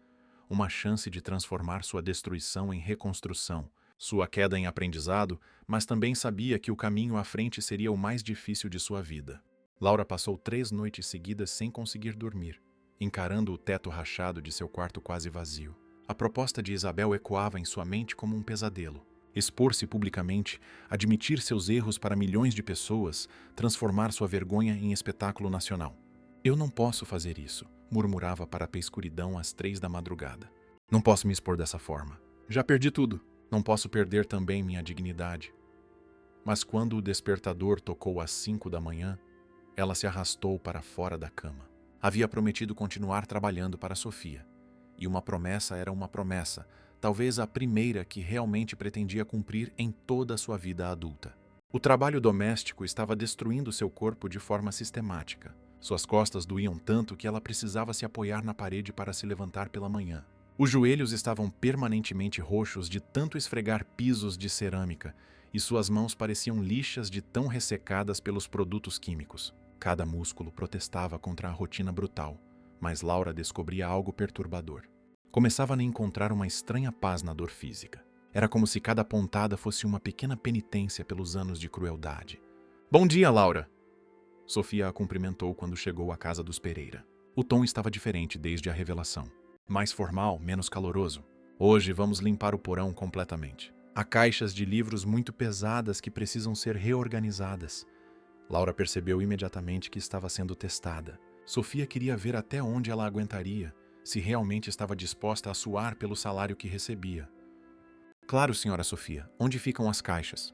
Uma chance de transformar sua destruição em reconstrução, sua queda em aprendizado, mas também sabia que o caminho à frente seria o mais difícil de sua vida. Laura passou 3 noites seguidas sem conseguir dormir, encarando o teto rachado de seu quarto quase vazio. A proposta de Isabel ecoava em sua mente como um pesadelo. Expor-se publicamente, admitir seus erros para milhões de pessoas, transformar sua vergonha em espetáculo nacional. Eu não posso fazer isso, murmurava para a escuridão às 3 da madrugada. Não posso me expor dessa forma. Já perdi tudo. Não posso perder também minha dignidade. Mas quando o despertador tocou às 5 da manhã, ela se arrastou para fora da cama. Havia prometido continuar trabalhando para Sofia. E uma promessa era uma promessa, talvez a primeira que realmente pretendia cumprir em toda a sua vida adulta. O trabalho doméstico estava destruindo seu corpo de forma sistemática. Suas costas doíam tanto que ela precisava se apoiar na parede para se levantar pela manhã. Os joelhos estavam permanentemente roxos de tanto esfregar pisos de cerâmica, e suas mãos pareciam lixas de tão ressecadas pelos produtos químicos. Cada músculo protestava contra a rotina brutal, mas Laura descobria algo perturbador. Começava a encontrar uma estranha paz na dor física. Era como se cada pontada fosse uma pequena penitência pelos anos de crueldade. "Bom dia, Laura!" Sofia a cumprimentou quando chegou à casa dos Pereira. O tom estava diferente desde a revelação. Mais formal, menos caloroso. "Hoje vamos limpar o porão completamente. Há caixas de livros muito pesadas que precisam ser reorganizadas." Laura percebeu imediatamente que estava sendo testada. Sofia queria ver até onde ela aguentaria, se realmente estava disposta a suar pelo salário que recebia. "Claro, senhora Sofia. Onde ficam as caixas?"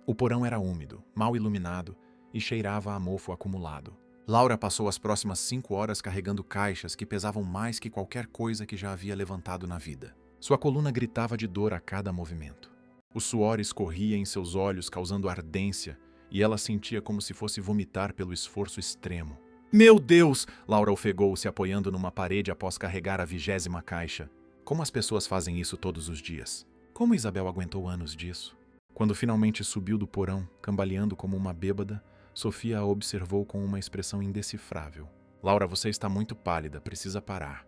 O porão era úmido, mal iluminado e cheirava a mofo acumulado. Laura passou as próximas 5 horas carregando caixas que pesavam mais que qualquer coisa que já havia levantado na vida. Sua coluna gritava de dor a cada movimento. O suor escorria em seus olhos, causando ardência, e ela sentia como se fosse vomitar pelo esforço extremo. "Meu Deus!" Laura ofegou, se apoiando numa parede após carregar a 20ª caixa. Como as pessoas fazem isso todos os dias? Como Isabel aguentou anos disso? Quando finalmente subiu do porão, cambaleando como uma bêbada, Sofia a observou com uma expressão indecifrável. "Laura, você está muito pálida, precisa parar."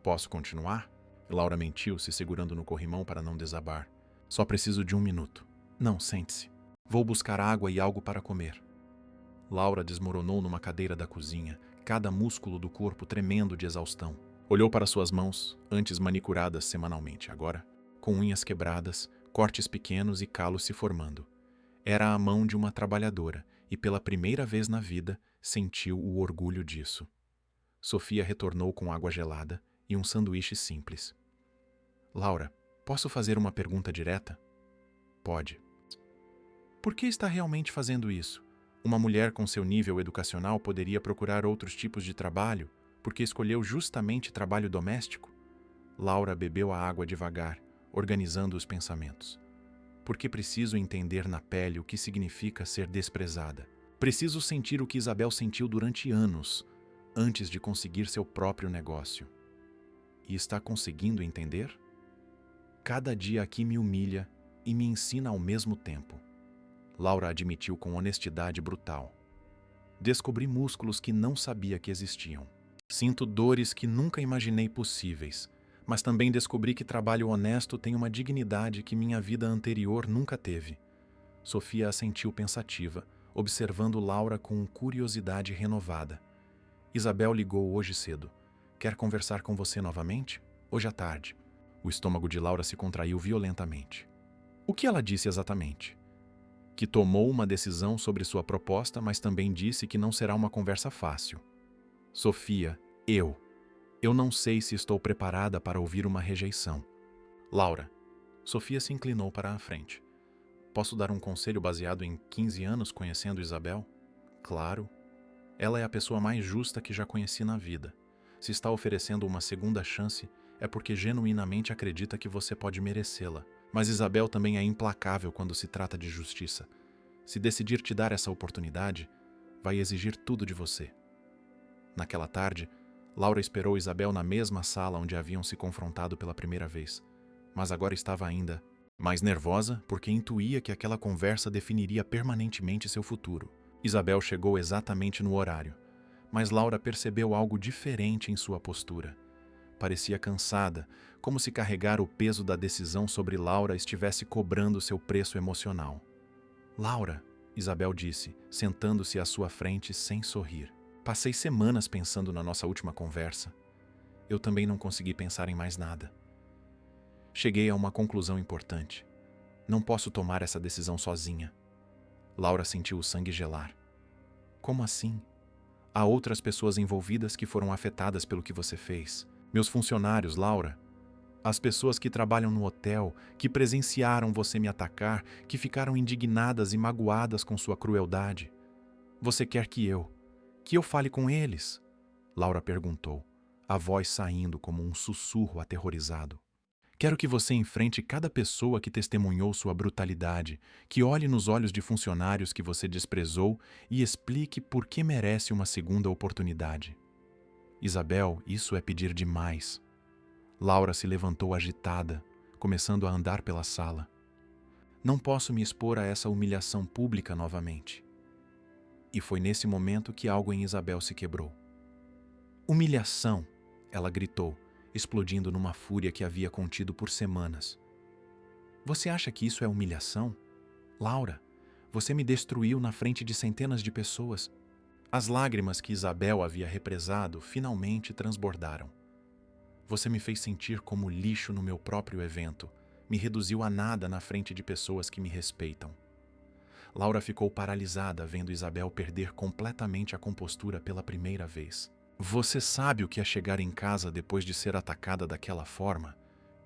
"Posso continuar?" Laura mentiu, se segurando no corrimão para não desabar. "Só preciso de 1 minuto." "Não, sente-se. Vou buscar água e algo para comer." Laura desmoronou numa cadeira da cozinha, cada músculo do corpo tremendo de exaustão. Olhou para suas mãos, antes manicuradas semanalmente, agora com unhas quebradas, cortes pequenos e calos se formando. Era a mão de uma trabalhadora, e pela primeira vez na vida sentiu o orgulho disso. Sofia retornou com água gelada e um sanduíche simples. "Laura, posso fazer uma pergunta direta?" "Pode." "Por que está realmente fazendo isso? Uma mulher com seu nível educacional poderia procurar outros tipos de trabalho, porque escolheu justamente trabalho doméstico?" Laura bebeu a água devagar, organizando os pensamentos. "Porque preciso entender na pele o que significa ser desprezada. Preciso sentir o que Isabel sentiu durante anos, antes de conseguir seu próprio negócio." "E está conseguindo entender?" "Cada dia aqui me humilha e me ensina ao mesmo tempo." Laura admitiu com honestidade brutal. "Descobri músculos que não sabia que existiam. Sinto dores que nunca imaginei possíveis, mas também descobri que trabalho honesto tem uma dignidade que minha vida anterior nunca teve." Sofia assentiu pensativa, observando Laura com curiosidade renovada. "Isabel ligou hoje cedo. Quer conversar com você novamente? Hoje à tarde." O estômago de Laura se contraiu violentamente. "O que ela disse exatamente?" "Que tomou uma decisão sobre sua proposta, mas também disse que não será uma conversa fácil." "Sofia, eu não sei se estou preparada para ouvir uma rejeição." "Laura." Sofia se inclinou para a frente. "Posso dar um conselho baseado em 15 anos conhecendo Isabel?" "Claro. Ela é a pessoa mais justa que já conheci na vida. Se está oferecendo uma segunda chance, é porque genuinamente acredita que você pode merecê-la. Mas Isabel também é implacável quando se trata de justiça. Se decidir te dar essa oportunidade, vai exigir tudo de você." Naquela tarde, Laura esperou Isabel na mesma sala onde haviam se confrontado pela primeira vez, mas agora estava ainda mais nervosa porque intuía que aquela conversa definiria permanentemente seu futuro. Isabel chegou exatamente no horário, mas Laura percebeu algo diferente em sua postura. Parecia cansada, como se carregar o peso da decisão sobre Laura estivesse cobrando seu preço emocional. "Laura", Isabel disse, sentando-se à sua frente sem sorrir. "Passei semanas pensando na nossa última conversa. Eu também não consegui pensar em mais nada. Cheguei a uma conclusão importante. Não posso tomar essa decisão sozinha." Laura sentiu o sangue gelar. "Como assim?" "Há outras pessoas envolvidas que foram afetadas pelo que você fez. Meus funcionários, Laura. As pessoas que trabalham no hotel, que presenciaram você me atacar, que ficaram indignadas e magoadas com sua crueldade. Você quer que eu fale com eles?" Laura perguntou, a voz saindo como um sussurro aterrorizado. "Quero que você enfrente cada pessoa que testemunhou sua brutalidade, que olhe nos olhos de funcionários que você desprezou e explique por que merece uma segunda oportunidade." "Isabel, isso é pedir demais." Laura se levantou agitada, começando a andar pela sala. Não posso me expor a essa humilhação pública novamente. E foi nesse momento que algo em Isabel se quebrou. Humilhação! Ela gritou, explodindo numa fúria que havia contido por semanas. Você acha que isso é humilhação? Laura, você me destruiu na frente de centenas de pessoas. As lágrimas que Isabel havia represado finalmente transbordaram. Você me fez sentir como lixo no meu próprio evento, me reduziu a nada na frente de pessoas que me respeitam. Laura ficou paralisada vendo Isabel perder completamente a compostura pela primeira vez. Você sabe o que é chegar em casa depois de ser atacada daquela forma?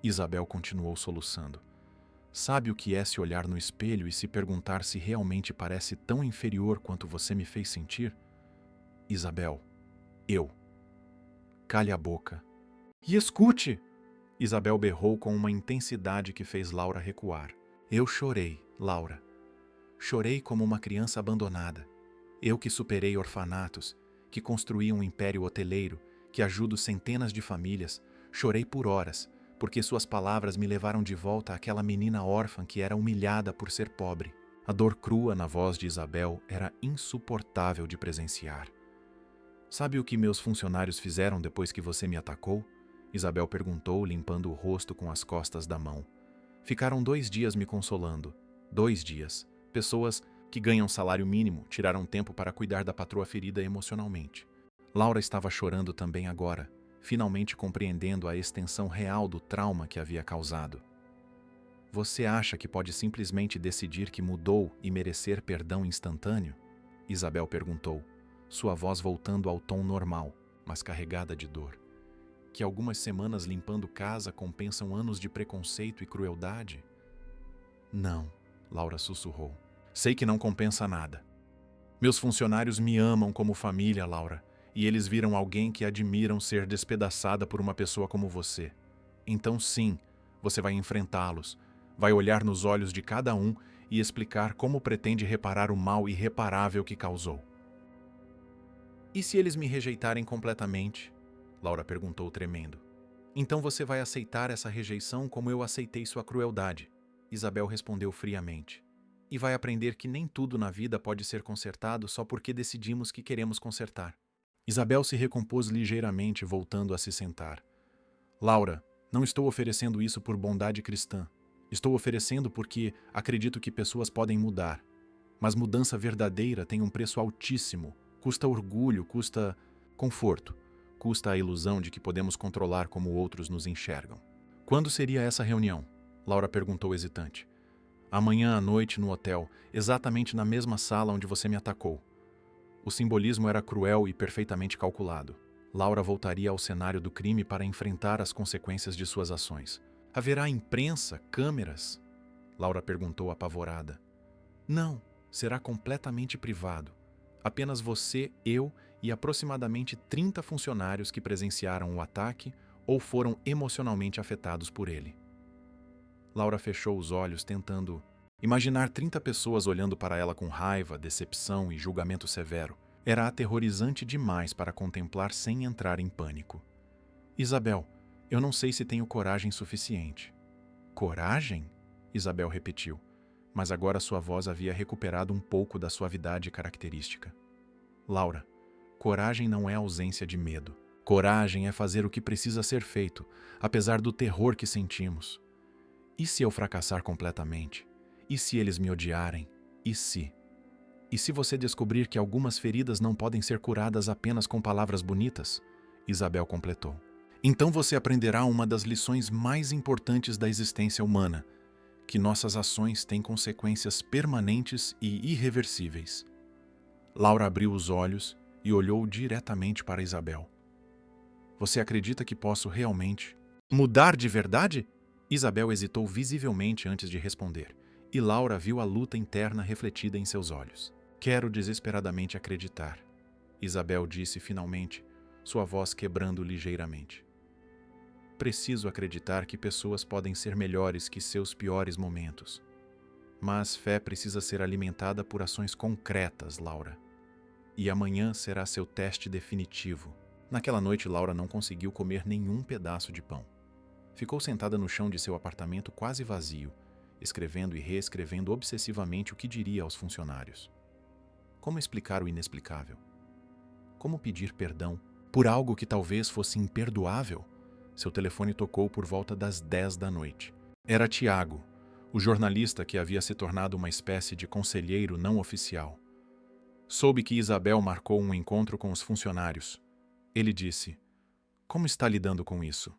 Isabel continuou soluçando. Sabe o que é se olhar no espelho e se perguntar se realmente parece tão inferior quanto você me fez sentir? Isabel, eu. Calhe a boca. E escute! Isabel berrou com uma intensidade que fez Laura recuar. Eu chorei, Laura. Chorei como uma criança abandonada. Eu que superei orfanatos, que construí um império hoteleiro, que ajudo centenas de famílias, chorei por horas, porque suas palavras me levaram de volta àquela menina órfã que era humilhada por ser pobre. A dor crua na voz de Isabel era insuportável de presenciar. Sabe o que meus funcionários fizeram depois que você me atacou? Isabel perguntou, limpando o rosto com as costas da mão. Ficaram 2 dias me consolando. 2 dias. Pessoas que ganham salário mínimo tiraram tempo para cuidar da patroa ferida emocionalmente. Laura estava chorando também agora, finalmente compreendendo a extensão real do trauma que havia causado. Você acha que pode simplesmente decidir que mudou e merecer perdão instantâneo? Isabel perguntou, sua voz voltando ao tom normal, mas carregada de dor. Que algumas semanas limpando casa compensam anos de preconceito e crueldade? Não, Laura sussurrou. Sei que não compensa nada. Meus funcionários me amam como família, Laura, e eles viram alguém que admiram ser despedaçada por uma pessoa como você. Então sim, você vai enfrentá-los, vai olhar nos olhos de cada um e explicar como pretende reparar o mal irreparável que causou. E se eles me rejeitarem completamente? Laura perguntou tremendo. Então você vai aceitar essa rejeição como eu aceitei sua crueldade, Isabel respondeu friamente. E vai aprender que nem tudo na vida pode ser consertado só porque decidimos que queremos consertar. Isabel se recompôs ligeiramente, voltando a se sentar. Laura, não estou oferecendo isso por bondade cristã. Estou oferecendo porque acredito que pessoas podem mudar. Mas mudança verdadeira tem um preço altíssimo. Custa orgulho, custa conforto. Custa a ilusão de que podemos controlar como outros nos enxergam. Quando seria essa reunião? Laura perguntou hesitante. Amanhã à noite no hotel, exatamente na mesma sala onde você me atacou. O simbolismo era cruel e perfeitamente calculado. Laura voltaria ao cenário do crime para enfrentar as consequências de suas ações. Haverá imprensa, câmeras? Laura perguntou apavorada. Não, será completamente privado. Apenas você, eu e aproximadamente 30 funcionários que presenciaram o ataque ou foram emocionalmente afetados por ele. Laura fechou os olhos tentando imaginar 30 pessoas olhando para ela com raiva, decepção e julgamento severo. Era aterrorizante demais para contemplar sem entrar em pânico. Isabel, eu não sei se tenho coragem suficiente. Coragem? Isabel repetiu, mas agora sua voz havia recuperado um pouco da suavidade característica. Laura, coragem não é ausência de medo. Coragem é fazer o que precisa ser feito, apesar do terror que sentimos. E se eu fracassar completamente? E se eles me odiarem? E se? E se você descobrir que algumas feridas não podem ser curadas apenas com palavras bonitas? Isabel completou. Então você aprenderá uma das lições mais importantes da existência humana, que nossas ações têm consequências permanentes e irreversíveis. Laura abriu os olhos e olhou diretamente para Isabel. Você acredita que posso realmente mudar de verdade? Isabel hesitou visivelmente antes de responder, e Laura viu a luta interna refletida em seus olhos. Quero desesperadamente acreditar, Isabel disse finalmente, sua voz quebrando ligeiramente. Preciso acreditar que pessoas podem ser melhores que seus piores momentos. Mas fé precisa ser alimentada por ações concretas, Laura. E amanhã será seu teste definitivo. Naquela noite, Laura não conseguiu comer nenhum pedaço de pão. Ficou sentada no chão de seu apartamento quase vazio, escrevendo e reescrevendo obsessivamente o que diria aos funcionários. Como explicar o inexplicável? Como pedir perdão por algo que talvez fosse imperdoável? Seu telefone tocou por volta das 10 da noite. Era Tiago, o jornalista que havia se tornado uma espécie de conselheiro não oficial. Soube que Isabel marcou um encontro com os funcionários. Ele disse: "Como está lidando com isso?"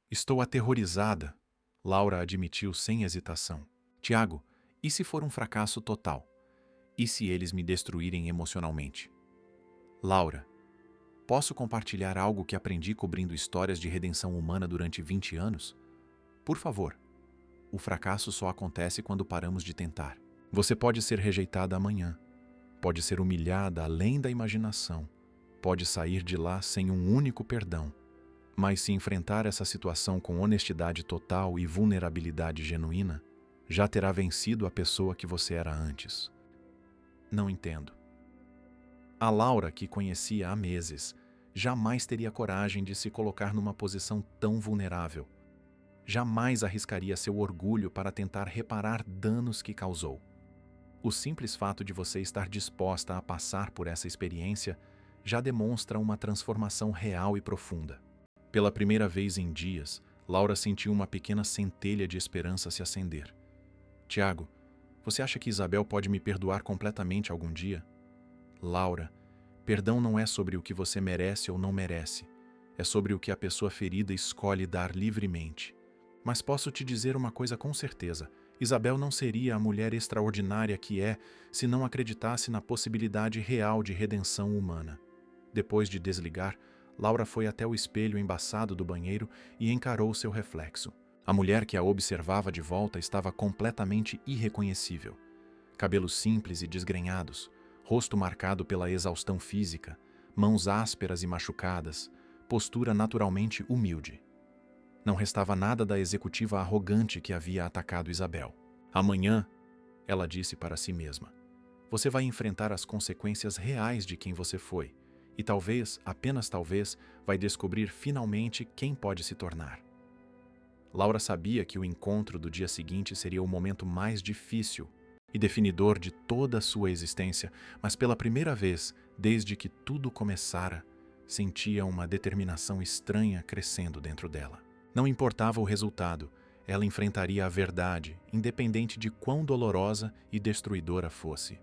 "Estou aterrorizada", Laura admitiu sem hesitação. "Tiago, e se for um fracasso total? E se eles me destruírem emocionalmente?" "Laura, posso compartilhar algo que aprendi cobrindo histórias de redenção humana durante 20 anos? Por favor. O fracasso só acontece quando paramos de tentar. Você pode ser rejeitada amanhã. Pode ser humilhada além da imaginação. Pode sair de lá sem um único perdão. Mas se enfrentar essa situação com honestidade total e vulnerabilidade genuína, já terá vencido a pessoa que você era antes." Não entendo. A Laura, que conhecia há meses, jamais teria coragem de se colocar numa posição tão vulnerável. Jamais arriscaria seu orgulho para tentar reparar danos que causou. O simples fato de você estar disposta a passar por essa experiência já demonstra uma transformação real e profunda. Pela primeira vez em dias, Laura sentiu uma pequena centelha de esperança se acender. "Tiago, você acha que Isabel pode me perdoar completamente algum dia?" "Laura, perdão não é sobre o que você merece ou não merece. É sobre o que a pessoa ferida escolhe dar livremente. Mas posso te dizer uma coisa com certeza. Isabel não seria a mulher extraordinária que é se não acreditasse na possibilidade real de redenção humana." Depois de desligar, Laura foi até o espelho embaçado do banheiro e encarou seu reflexo. A mulher que a observava de volta estava completamente irreconhecível. Cabelos simples e desgrenhados, rosto marcado pela exaustão física, mãos ásperas e machucadas, postura naturalmente humilde. Não restava nada da executiva arrogante que havia atacado Isabel. "Amanhã", ela disse para si mesma, "você vai enfrentar as consequências reais de quem você foi, e talvez, apenas talvez, vai descobrir finalmente quem pode se tornar." Laura sabia que o encontro do dia seguinte seria o momento mais difícil e definidor de toda a sua existência, mas pela primeira vez, desde que tudo começara, sentia uma determinação estranha crescendo dentro dela. Não importava o resultado, ela enfrentaria a verdade, independente de quão dolorosa e destruidora fosse.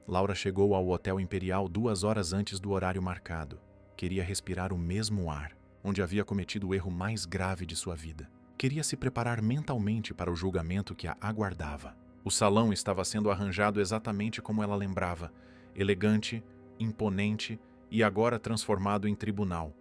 Laura chegou ao Hotel Imperial 2 horas antes do horário marcado. Queria respirar o mesmo ar, onde havia cometido o erro mais grave de sua vida. Queria se preparar mentalmente para o julgamento que a aguardava. O salão estava sendo arranjado exatamente como ela lembrava, elegante, imponente e agora transformado em tribunal,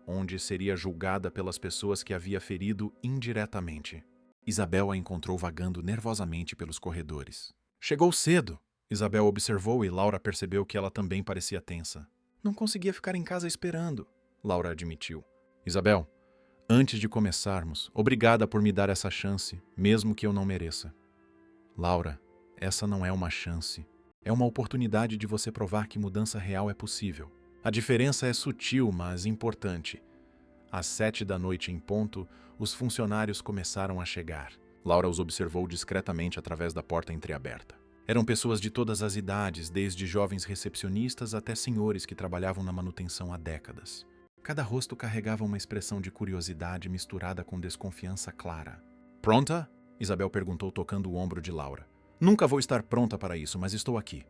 onde seria julgada pelas pessoas que havia ferido indiretamente. Isabel a encontrou vagando nervosamente pelos corredores. "Chegou cedo", Isabel observou e Laura percebeu que ela também parecia tensa. "Não conseguia ficar em casa esperando", Laura admitiu. "Isabel, antes de começarmos, obrigada por me dar essa chance, mesmo que eu não mereça." "Laura, essa não é uma chance. É uma oportunidade de você provar que mudança real é possível. A diferença é sutil, mas importante." Às 7 da noite em ponto, os funcionários começaram a chegar. Laura os observou discretamente através da porta entreaberta. Eram pessoas de todas as idades, desde jovens recepcionistas até senhores que trabalhavam na manutenção há décadas. Cada rosto carregava uma expressão de curiosidade misturada com desconfiança clara. "Pronta?" Isabel perguntou tocando o ombro de Laura. "Nunca vou estar pronta para isso, mas estou aqui."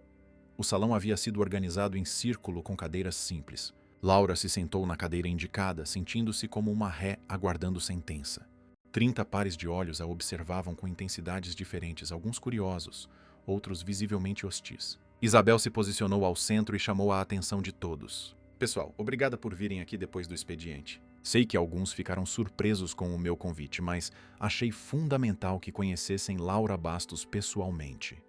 O salão havia sido organizado em círculo com cadeiras simples. Laura se sentou na cadeira indicada, sentindo-se como uma ré aguardando sentença. 30 pares de olhos a observavam com intensidades diferentes, alguns curiosos, outros visivelmente hostis. Isabel se posicionou ao centro e chamou a atenção de todos. "Pessoal, obrigada por virem aqui depois do expediente. Sei que alguns ficaram surpresos com o meu convite, mas achei fundamental que conhecessem Laura Bastos pessoalmente."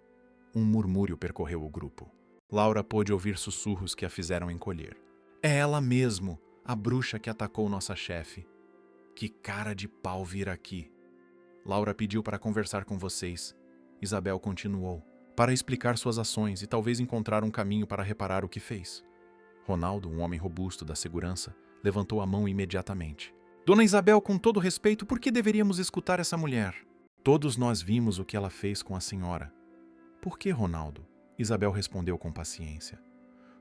Um murmúrio percorreu o grupo. Laura pôde ouvir sussurros que a fizeram encolher. "É ela mesmo, a bruxa que atacou nossa chefe. Que cara de pau vir aqui. Laura pediu para conversar com vocês." Isabel continuou. "Para explicar suas ações e talvez encontrar um caminho para reparar o que fez." Ronaldo, um homem robusto da segurança, levantou a mão imediatamente. "Dona Isabel, com todo respeito, por que deveríamos escutar essa mulher?" Todos nós vimos o que ela fez com a senhora. Por que, Ronaldo? Isabel respondeu com paciência.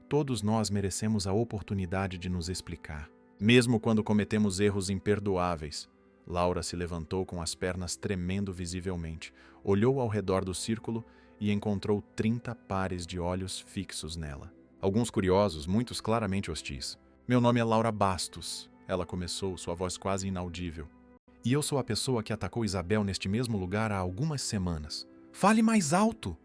Todos nós merecemos a oportunidade de nos explicar, mesmo quando cometemos erros imperdoáveis. Laura se levantou com as pernas tremendo visivelmente, olhou ao redor do círculo e encontrou 30 pares de olhos fixos nela. Alguns curiosos, muitos claramente hostis. Meu nome é Laura Bastos, ela começou, sua voz quase inaudível. E eu sou a pessoa que atacou Isabel neste mesmo lugar há algumas semanas. Fale mais alto!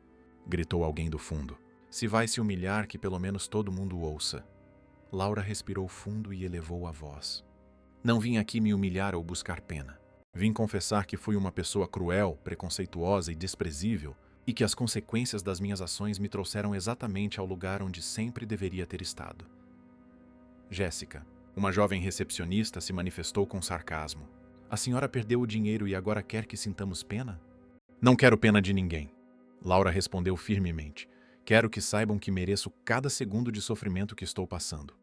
Gritou alguém do fundo. Se vai se humilhar, que pelo menos todo mundo ouça. Laura respirou fundo e elevou a voz. Não vim aqui me humilhar ou buscar pena. Vim confessar que fui uma pessoa cruel, preconceituosa e desprezível, e que as consequências das minhas ações me trouxeram exatamente ao lugar onde sempre deveria ter estado. Jéssica, uma jovem recepcionista, se manifestou com sarcasmo. A senhora perdeu o dinheiro e agora quer que sintamos pena? Não quero pena de ninguém. Laura respondeu firmemente. Quero que saibam que mereço cada segundo de sofrimento que estou passando.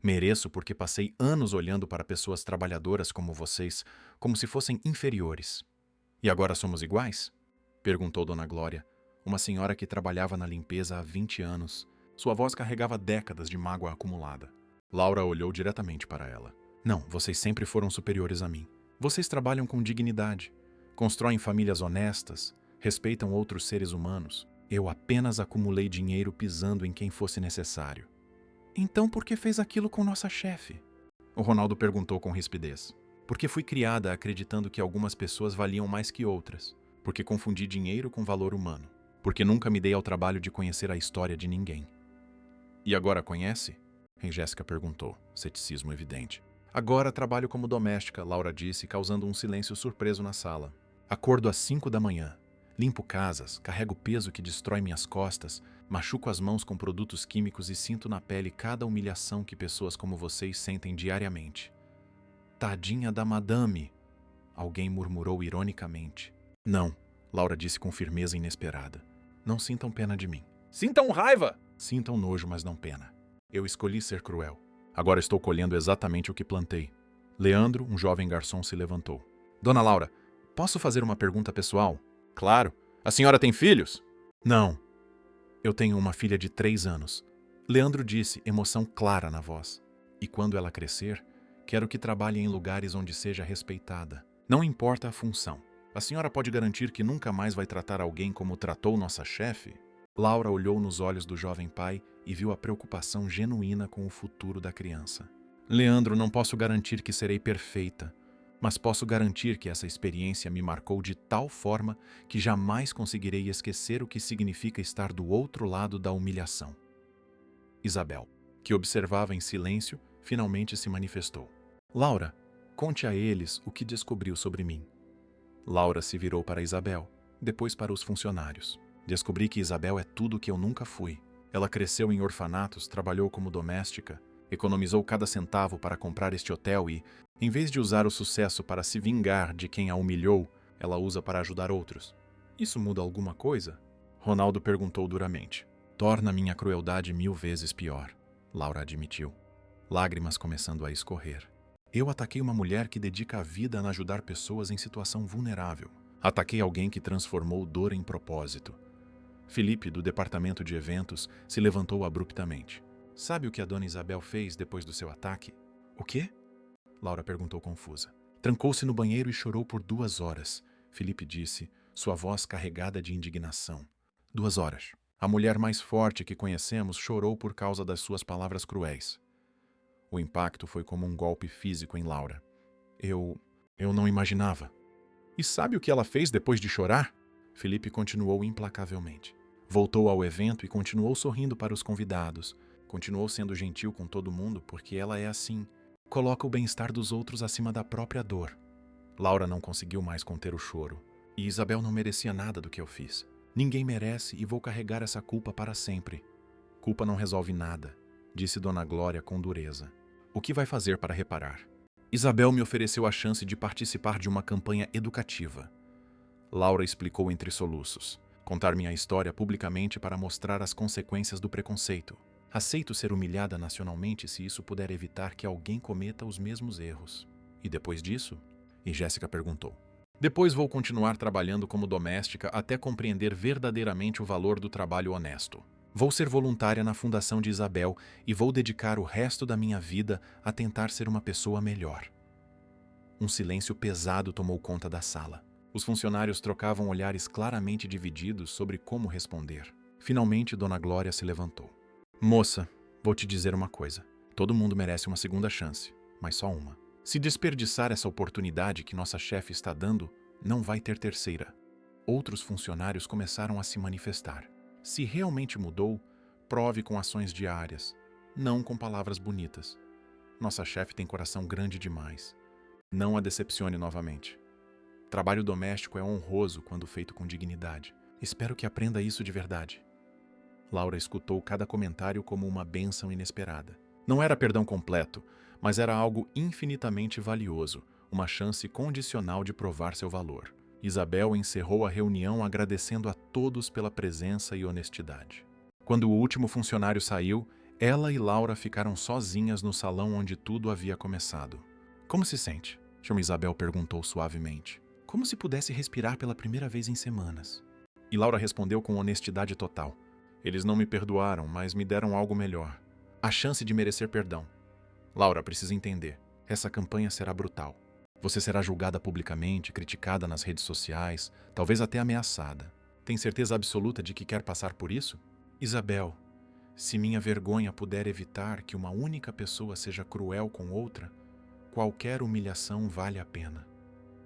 Mereço porque passei anos olhando para pessoas trabalhadoras como vocês, como se fossem inferiores. E agora somos iguais? Perguntou Dona Glória, uma senhora que trabalhava na limpeza há 20 anos. Sua voz carregava décadas de mágoa acumulada. Laura olhou diretamente para ela. Não, vocês sempre foram superiores a mim. Vocês trabalham com dignidade, constroem famílias honestas, respeitam outros seres humanos. Eu apenas acumulei dinheiro pisando em quem fosse necessário. Então por que fez aquilo com nossa chefe? O Ronaldo perguntou com rispidez. Porque fui criada acreditando que algumas pessoas valiam mais que outras. Porque confundi dinheiro com valor humano. Porque nunca me dei ao trabalho de conhecer a história de ninguém. E agora conhece? Jéssica perguntou, ceticismo evidente. Agora trabalho como doméstica, Laura disse, causando um silêncio surpreso na sala. Acordo às 5 da manhã. Limpo casas, carrego peso que destrói minhas costas, machuco as mãos com produtos químicos e sinto na pele cada humilhação que pessoas como vocês sentem diariamente. Tadinha da madame! Alguém murmurou ironicamente. Não, Laura disse com firmeza inesperada. Não sintam pena de mim. Sintam raiva! Sintam nojo, mas não pena. Eu escolhi ser cruel. Agora estou colhendo exatamente o que plantei. Leandro, um jovem garçom, se levantou. Dona Laura, posso fazer uma pergunta pessoal? Claro. A senhora tem filhos? Não. Eu tenho uma filha de 3 anos. Leandro disse, emoção clara na voz. E quando ela crescer, quero que trabalhe em lugares onde seja respeitada. Não importa a função. A senhora pode garantir que nunca mais vai tratar alguém como tratou nossa chefe? Laura olhou nos olhos do jovem pai e viu a preocupação genuína com o futuro da criança. Leandro, não posso garantir que serei perfeita, mas posso garantir que essa experiência me marcou de tal forma que jamais conseguirei esquecer o que significa estar do outro lado da humilhação. Isabel, que observava em silêncio, finalmente se manifestou. Laura, conte a eles o que descobriu sobre mim. Laura se virou para Isabel, depois para os funcionários. Descobri que Isabel é tudo o que eu nunca fui. Ela cresceu em orfanatos, trabalhou como doméstica, economizou cada centavo para comprar este hotel e, em vez de usar o sucesso para se vingar de quem a humilhou, ela usa para ajudar outros. Isso muda alguma coisa? Ronaldo perguntou duramente. Torna minha crueldade 1000 vezes pior, Laura admitiu, lágrimas começando a escorrer. Eu ataquei uma mulher que dedica a vida a ajudar pessoas em situação vulnerável. Ataquei alguém que transformou dor em propósito. Felipe, do departamento de eventos, se levantou abruptamente. Sabe o que a dona Isabel fez depois do seu ataque? O quê? Laura perguntou confusa. Trancou-se no banheiro e chorou por 2 horas, Felipe disse, sua voz carregada de indignação. 2 horas. A mulher mais forte que conhecemos chorou por causa das suas palavras cruéis. O impacto foi como um golpe físico em Laura. Eu não imaginava. E sabe o que ela fez depois de chorar? Felipe continuou implacavelmente. Voltou ao evento e continuou sorrindo para os convidados. Continuou sendo gentil com todo mundo porque ela é assim. Coloca o bem-estar dos outros acima da própria dor. Laura não conseguiu mais conter o choro. E Isabel não merecia nada do que eu fiz. Ninguém merece e vou carregar essa culpa para sempre. Culpa não resolve nada, disse Dona Glória com dureza. O que vai fazer para reparar? Isabel me ofereceu a chance de participar de uma campanha educativa. Laura explicou entre soluços. Contar minha história publicamente para mostrar as consequências do preconceito. Aceito ser humilhada nacionalmente se isso puder evitar que alguém cometa os mesmos erros. E depois disso? E Jéssica perguntou. Depois vou continuar trabalhando como doméstica até compreender verdadeiramente o valor do trabalho honesto. Vou ser voluntária na fundação de Isabel e vou dedicar o resto da minha vida a tentar ser uma pessoa melhor. Um silêncio pesado tomou conta da sala. Os funcionários trocavam olhares claramente divididos sobre como responder. Finalmente, Dona Glória se levantou. Moça, vou te dizer uma coisa. Todo mundo merece uma segunda chance, mas só uma. Se desperdiçar essa oportunidade que nossa chefe está dando, não vai ter terceira. Outros funcionários começaram a se manifestar. Se realmente mudou, prove com ações diárias, não com palavras bonitas. Nossa chefe tem coração grande demais. Não a decepcione novamente. Trabalho doméstico é honroso quando feito com dignidade. Espero que aprenda isso de verdade. Laura escutou cada comentário como uma bênção inesperada. Não era perdão completo, mas era algo infinitamente valioso, uma chance condicional de provar seu valor. Isabel encerrou a reunião agradecendo a todos pela presença e honestidade. Quando o último funcionário saiu, ela e Laura ficaram sozinhas no salão onde tudo havia começado. Como se sente? Isabel perguntou suavemente. Como se pudesse respirar pela primeira vez em semanas. E Laura respondeu com honestidade total. Eles não me perdoaram, mas me deram algo melhor. A chance de merecer perdão. Laura, precisa entender. Essa campanha será brutal. Você será julgada publicamente, criticada nas redes sociais, talvez até ameaçada. Tem certeza absoluta de que quer passar por isso? Isabel, se minha vergonha puder evitar que uma única pessoa seja cruel com outra, qualquer humilhação vale a pena.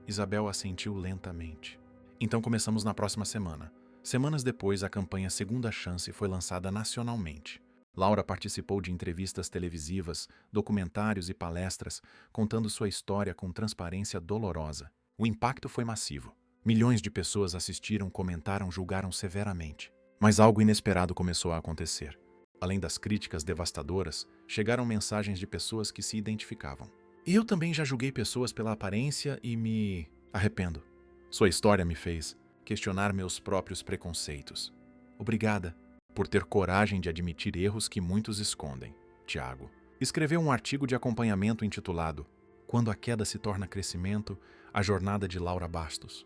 Isabel assentiu lentamente. Então começamos na próxima semana. Semanas depois, a campanha Segunda Chance foi lançada nacionalmente. Laura participou de entrevistas televisivas, documentários e palestras, contando sua história com transparência dolorosa. O impacto foi massivo. Milhões de pessoas assistiram, comentaram, julgaram severamente. Mas algo inesperado começou a acontecer. Além das críticas devastadoras, chegaram mensagens de pessoas que se identificavam. Eu também já julguei pessoas pela aparência e me arrependo. Sua história me fez questionar meus próprios preconceitos. Obrigada por ter coragem de admitir erros que muitos escondem. Tiago escreveu um artigo de acompanhamento intitulado Quando a queda se torna crescimento, a jornada de Laura Bastos.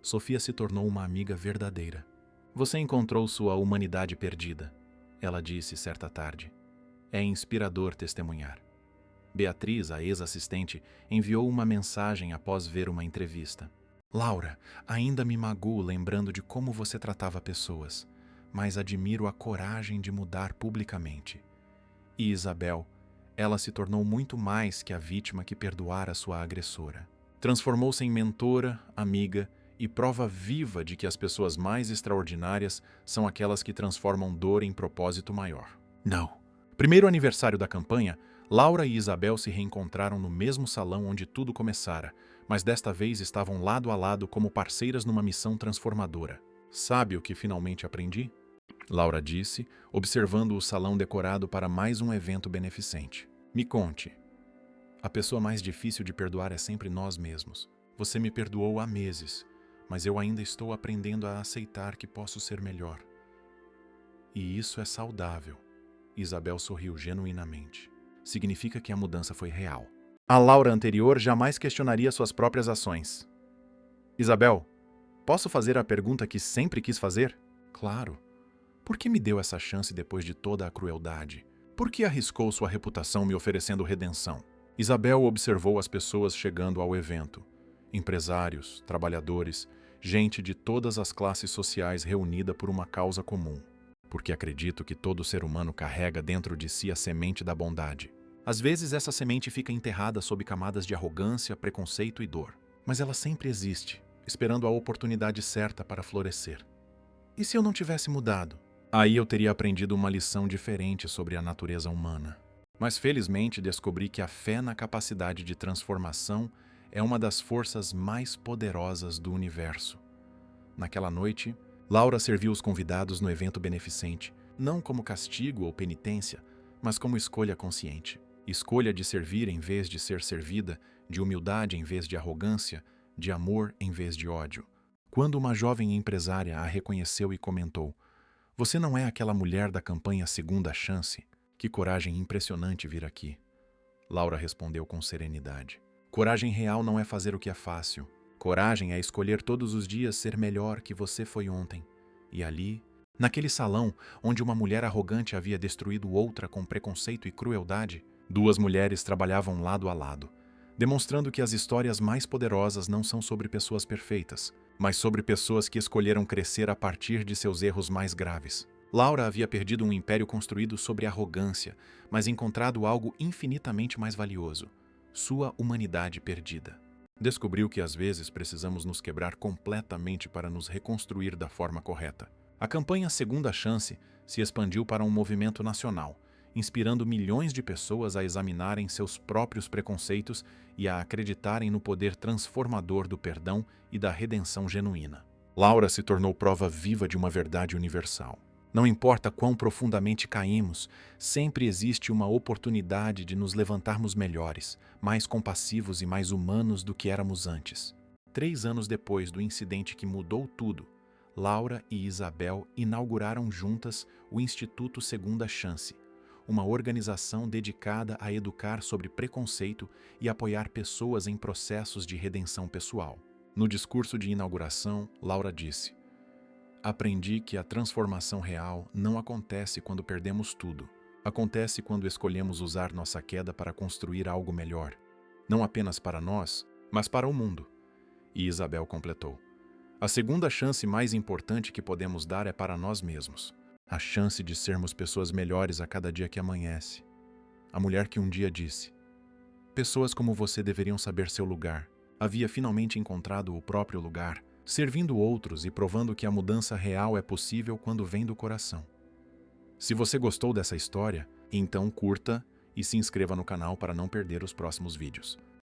Sofia se tornou uma amiga verdadeira. Você encontrou sua humanidade perdida, ela disse certa tarde. É inspirador testemunhar. Beatriz, a ex-assistente, enviou uma mensagem após ver uma entrevista. Laura, ainda me magoo lembrando de como você tratava pessoas, mas admiro a coragem de mudar publicamente. E Isabel, ela se tornou muito mais que a vítima que perdoara sua agressora. Transformou-se em mentora, amiga e prova viva de que as pessoas mais extraordinárias são aquelas que transformam dor em propósito maior. Não. Primeiro aniversário da campanha, Laura e Isabel se reencontraram no mesmo salão onde tudo começara, mas desta vez estavam lado a lado como parceiras numa missão transformadora. Sabe o que finalmente aprendi? Laura disse, observando o salão decorado para mais um evento beneficente. Me conte. A pessoa mais difícil de perdoar é sempre nós mesmos. Você me perdoou há meses, mas eu ainda estou aprendendo a aceitar que posso ser melhor. E isso é saudável. Isabel sorriu genuinamente. Significa que a mudança foi real. A Laura anterior jamais questionaria suas próprias ações. Isabel, posso fazer a pergunta que sempre quis fazer? Claro. Por que me deu essa chance depois de toda a crueldade? Por que arriscou sua reputação me oferecendo redenção? Isabel observou as pessoas chegando ao evento. Empresários, trabalhadores, gente de todas as classes sociais reunida por uma causa comum. Porque acredito que todo ser humano carrega dentro de si a semente da bondade. Às vezes essa semente fica enterrada sob camadas de arrogância, preconceito e dor. Mas ela sempre existe, esperando a oportunidade certa para florescer. E se eu não tivesse mudado? Aí eu teria aprendido uma lição diferente sobre a natureza humana. Mas felizmente descobri que a fé na capacidade de transformação é uma das forças mais poderosas do universo. Naquela noite, Laura serviu os convidados no evento beneficente, não como castigo ou penitência, mas como escolha consciente. Escolha de servir em vez de ser servida, de humildade em vez de arrogância, de amor em vez de ódio. Quando uma jovem empresária a reconheceu e comentou: "Você não é aquela mulher da campanha Segunda Chance? Que coragem impressionante vir aqui." Laura respondeu com serenidade: "Coragem real não é fazer o que é fácil. Coragem é escolher todos os dias ser melhor que você foi ontem. E ali, naquele salão onde uma mulher arrogante havia destruído outra com preconceito e crueldade, duas mulheres trabalhavam lado a lado, demonstrando que as histórias mais poderosas não são sobre pessoas perfeitas, mas sobre pessoas que escolheram crescer a partir de seus erros mais graves. Laura havia perdido um império construído sobre arrogância, mas encontrado algo infinitamente mais valioso: sua humanidade perdida. Descobriu que às vezes precisamos nos quebrar completamente para nos reconstruir da forma correta. A campanha Segunda Chance se expandiu para um movimento nacional, inspirando milhões de pessoas a examinarem seus próprios preconceitos e a acreditarem no poder transformador do perdão e da redenção genuína. Laura se tornou prova viva de uma verdade universal. Não importa quão profundamente caímos, sempre existe uma oportunidade de nos levantarmos melhores, mais compassivos e mais humanos do que éramos antes. 3 anos depois do incidente que mudou tudo, Laura e Isabel inauguraram juntas o Instituto Segunda Chance, uma organização dedicada a educar sobre preconceito e apoiar pessoas em processos de redenção pessoal. No discurso de inauguração, Laura disse: "Aprendi que a transformação real não acontece quando perdemos tudo. Acontece quando escolhemos usar nossa queda para construir algo melhor, não apenas para nós, mas para o mundo." E Isabel completou: "A segunda chance mais importante que podemos dar é para nós mesmos. A chance de sermos pessoas melhores a cada dia que amanhece." A mulher que um dia disse: "Pessoas como você deveriam saber seu lugar." Havia finalmente encontrado o próprio lugar, servindo outros e provando que a mudança real é possível quando vem do coração. Se você gostou dessa história, então curta e se inscreva no canal para não perder os próximos vídeos.